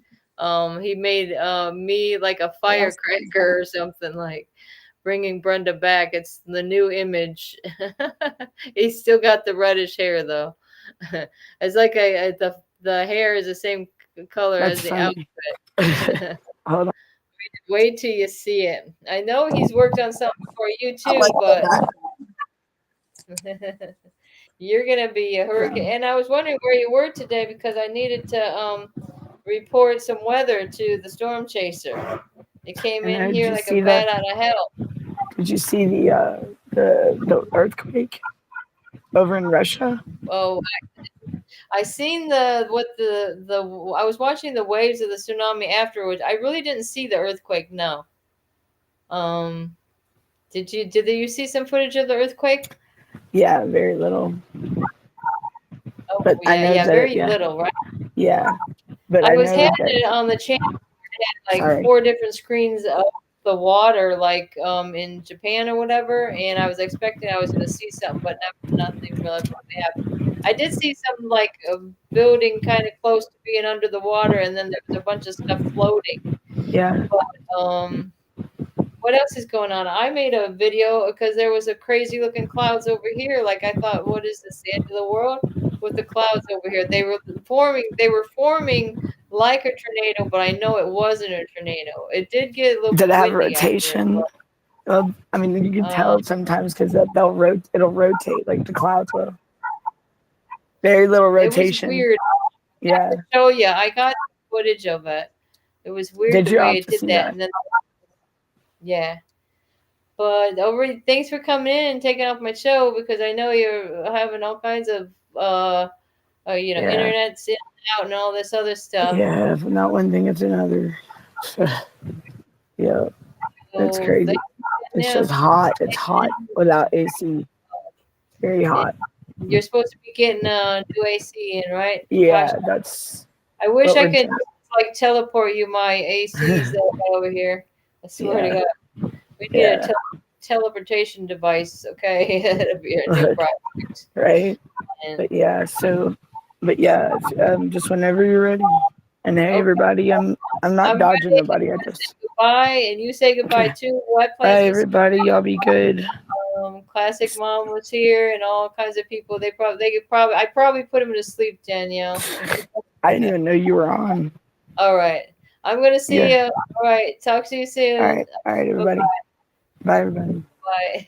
He made me like a firecracker or something, like bringing Brenda back. It's the new image. He's still got the reddish hair though. It's like the hair is the same color That's as the funny. outfit. Hold on. Wait till you see it. I know he's worked on something for you I too, like but that. you're gonna be a hurricane. And I was wondering where you were today because I needed to report some weather to the storm chaser. It came And in did here you like see a that? bat out of hell. Did you see the earthquake over in Russia? Oh, I seen the I was watching the waves of the tsunami afterwards. I really didn't see the earthquake. No. Um, did you see some footage of the earthquake? Yeah, very little. Oh But I yeah, know yeah, that very yeah. little, right? Yeah. But I I was know having that it on the channel. It had like sorry. 4 different screens of the water, like in Japan or whatever, and I was expecting I was going to see something, but nothing really happened. I did see something like a building kind of close to being under the water, and then there was a bunch of stuff floating. Yeah. But what else is going on? I made a video because there was a crazy looking clouds over here. Like I thought, what is this, the end of the world? With the clouds over here. They were forming like a tornado, but I know it wasn't a tornado. It did get a little Did it have windy after it. rotation? Well, I mean, you can tell sometimes because it'll rotate like the clouds will. Very little It was rotation. weird. Yeah. Oh yeah, I got footage of it. It was weird Did the you way have it to did see that. that? And then yeah. But thanks for coming in and taking off my show because I know you're having all kinds of Yeah. internet's in and out and all this other stuff. Yeah, if not one thing, it's another. Yeah. It's So crazy. It's just hot. It's hot without AC. Very hot. You're supposed to be getting new AC in, right? Yeah, Gosh, that's I wish what I we're could doing. like teleport you my ACs that I got over here. I swear to Yeah. God, we need Yeah. a teleportation device. Okay, it'll be a new project. Right. And, But yeah, just whenever you're ready. And hey, everybody, I'm not dodging ready. nobody. I just Goodbye, and you say goodbye okay. too. What Bye, places? everybody. Y'all be good. Classic Mom was here, and all kinds of people. I probably put them to sleep, Danielle. I didn't even know you were on. All right, I'm gonna see Yeah. you. All right, talk to you soon. All right, everybody. Bye, everybody. Bye.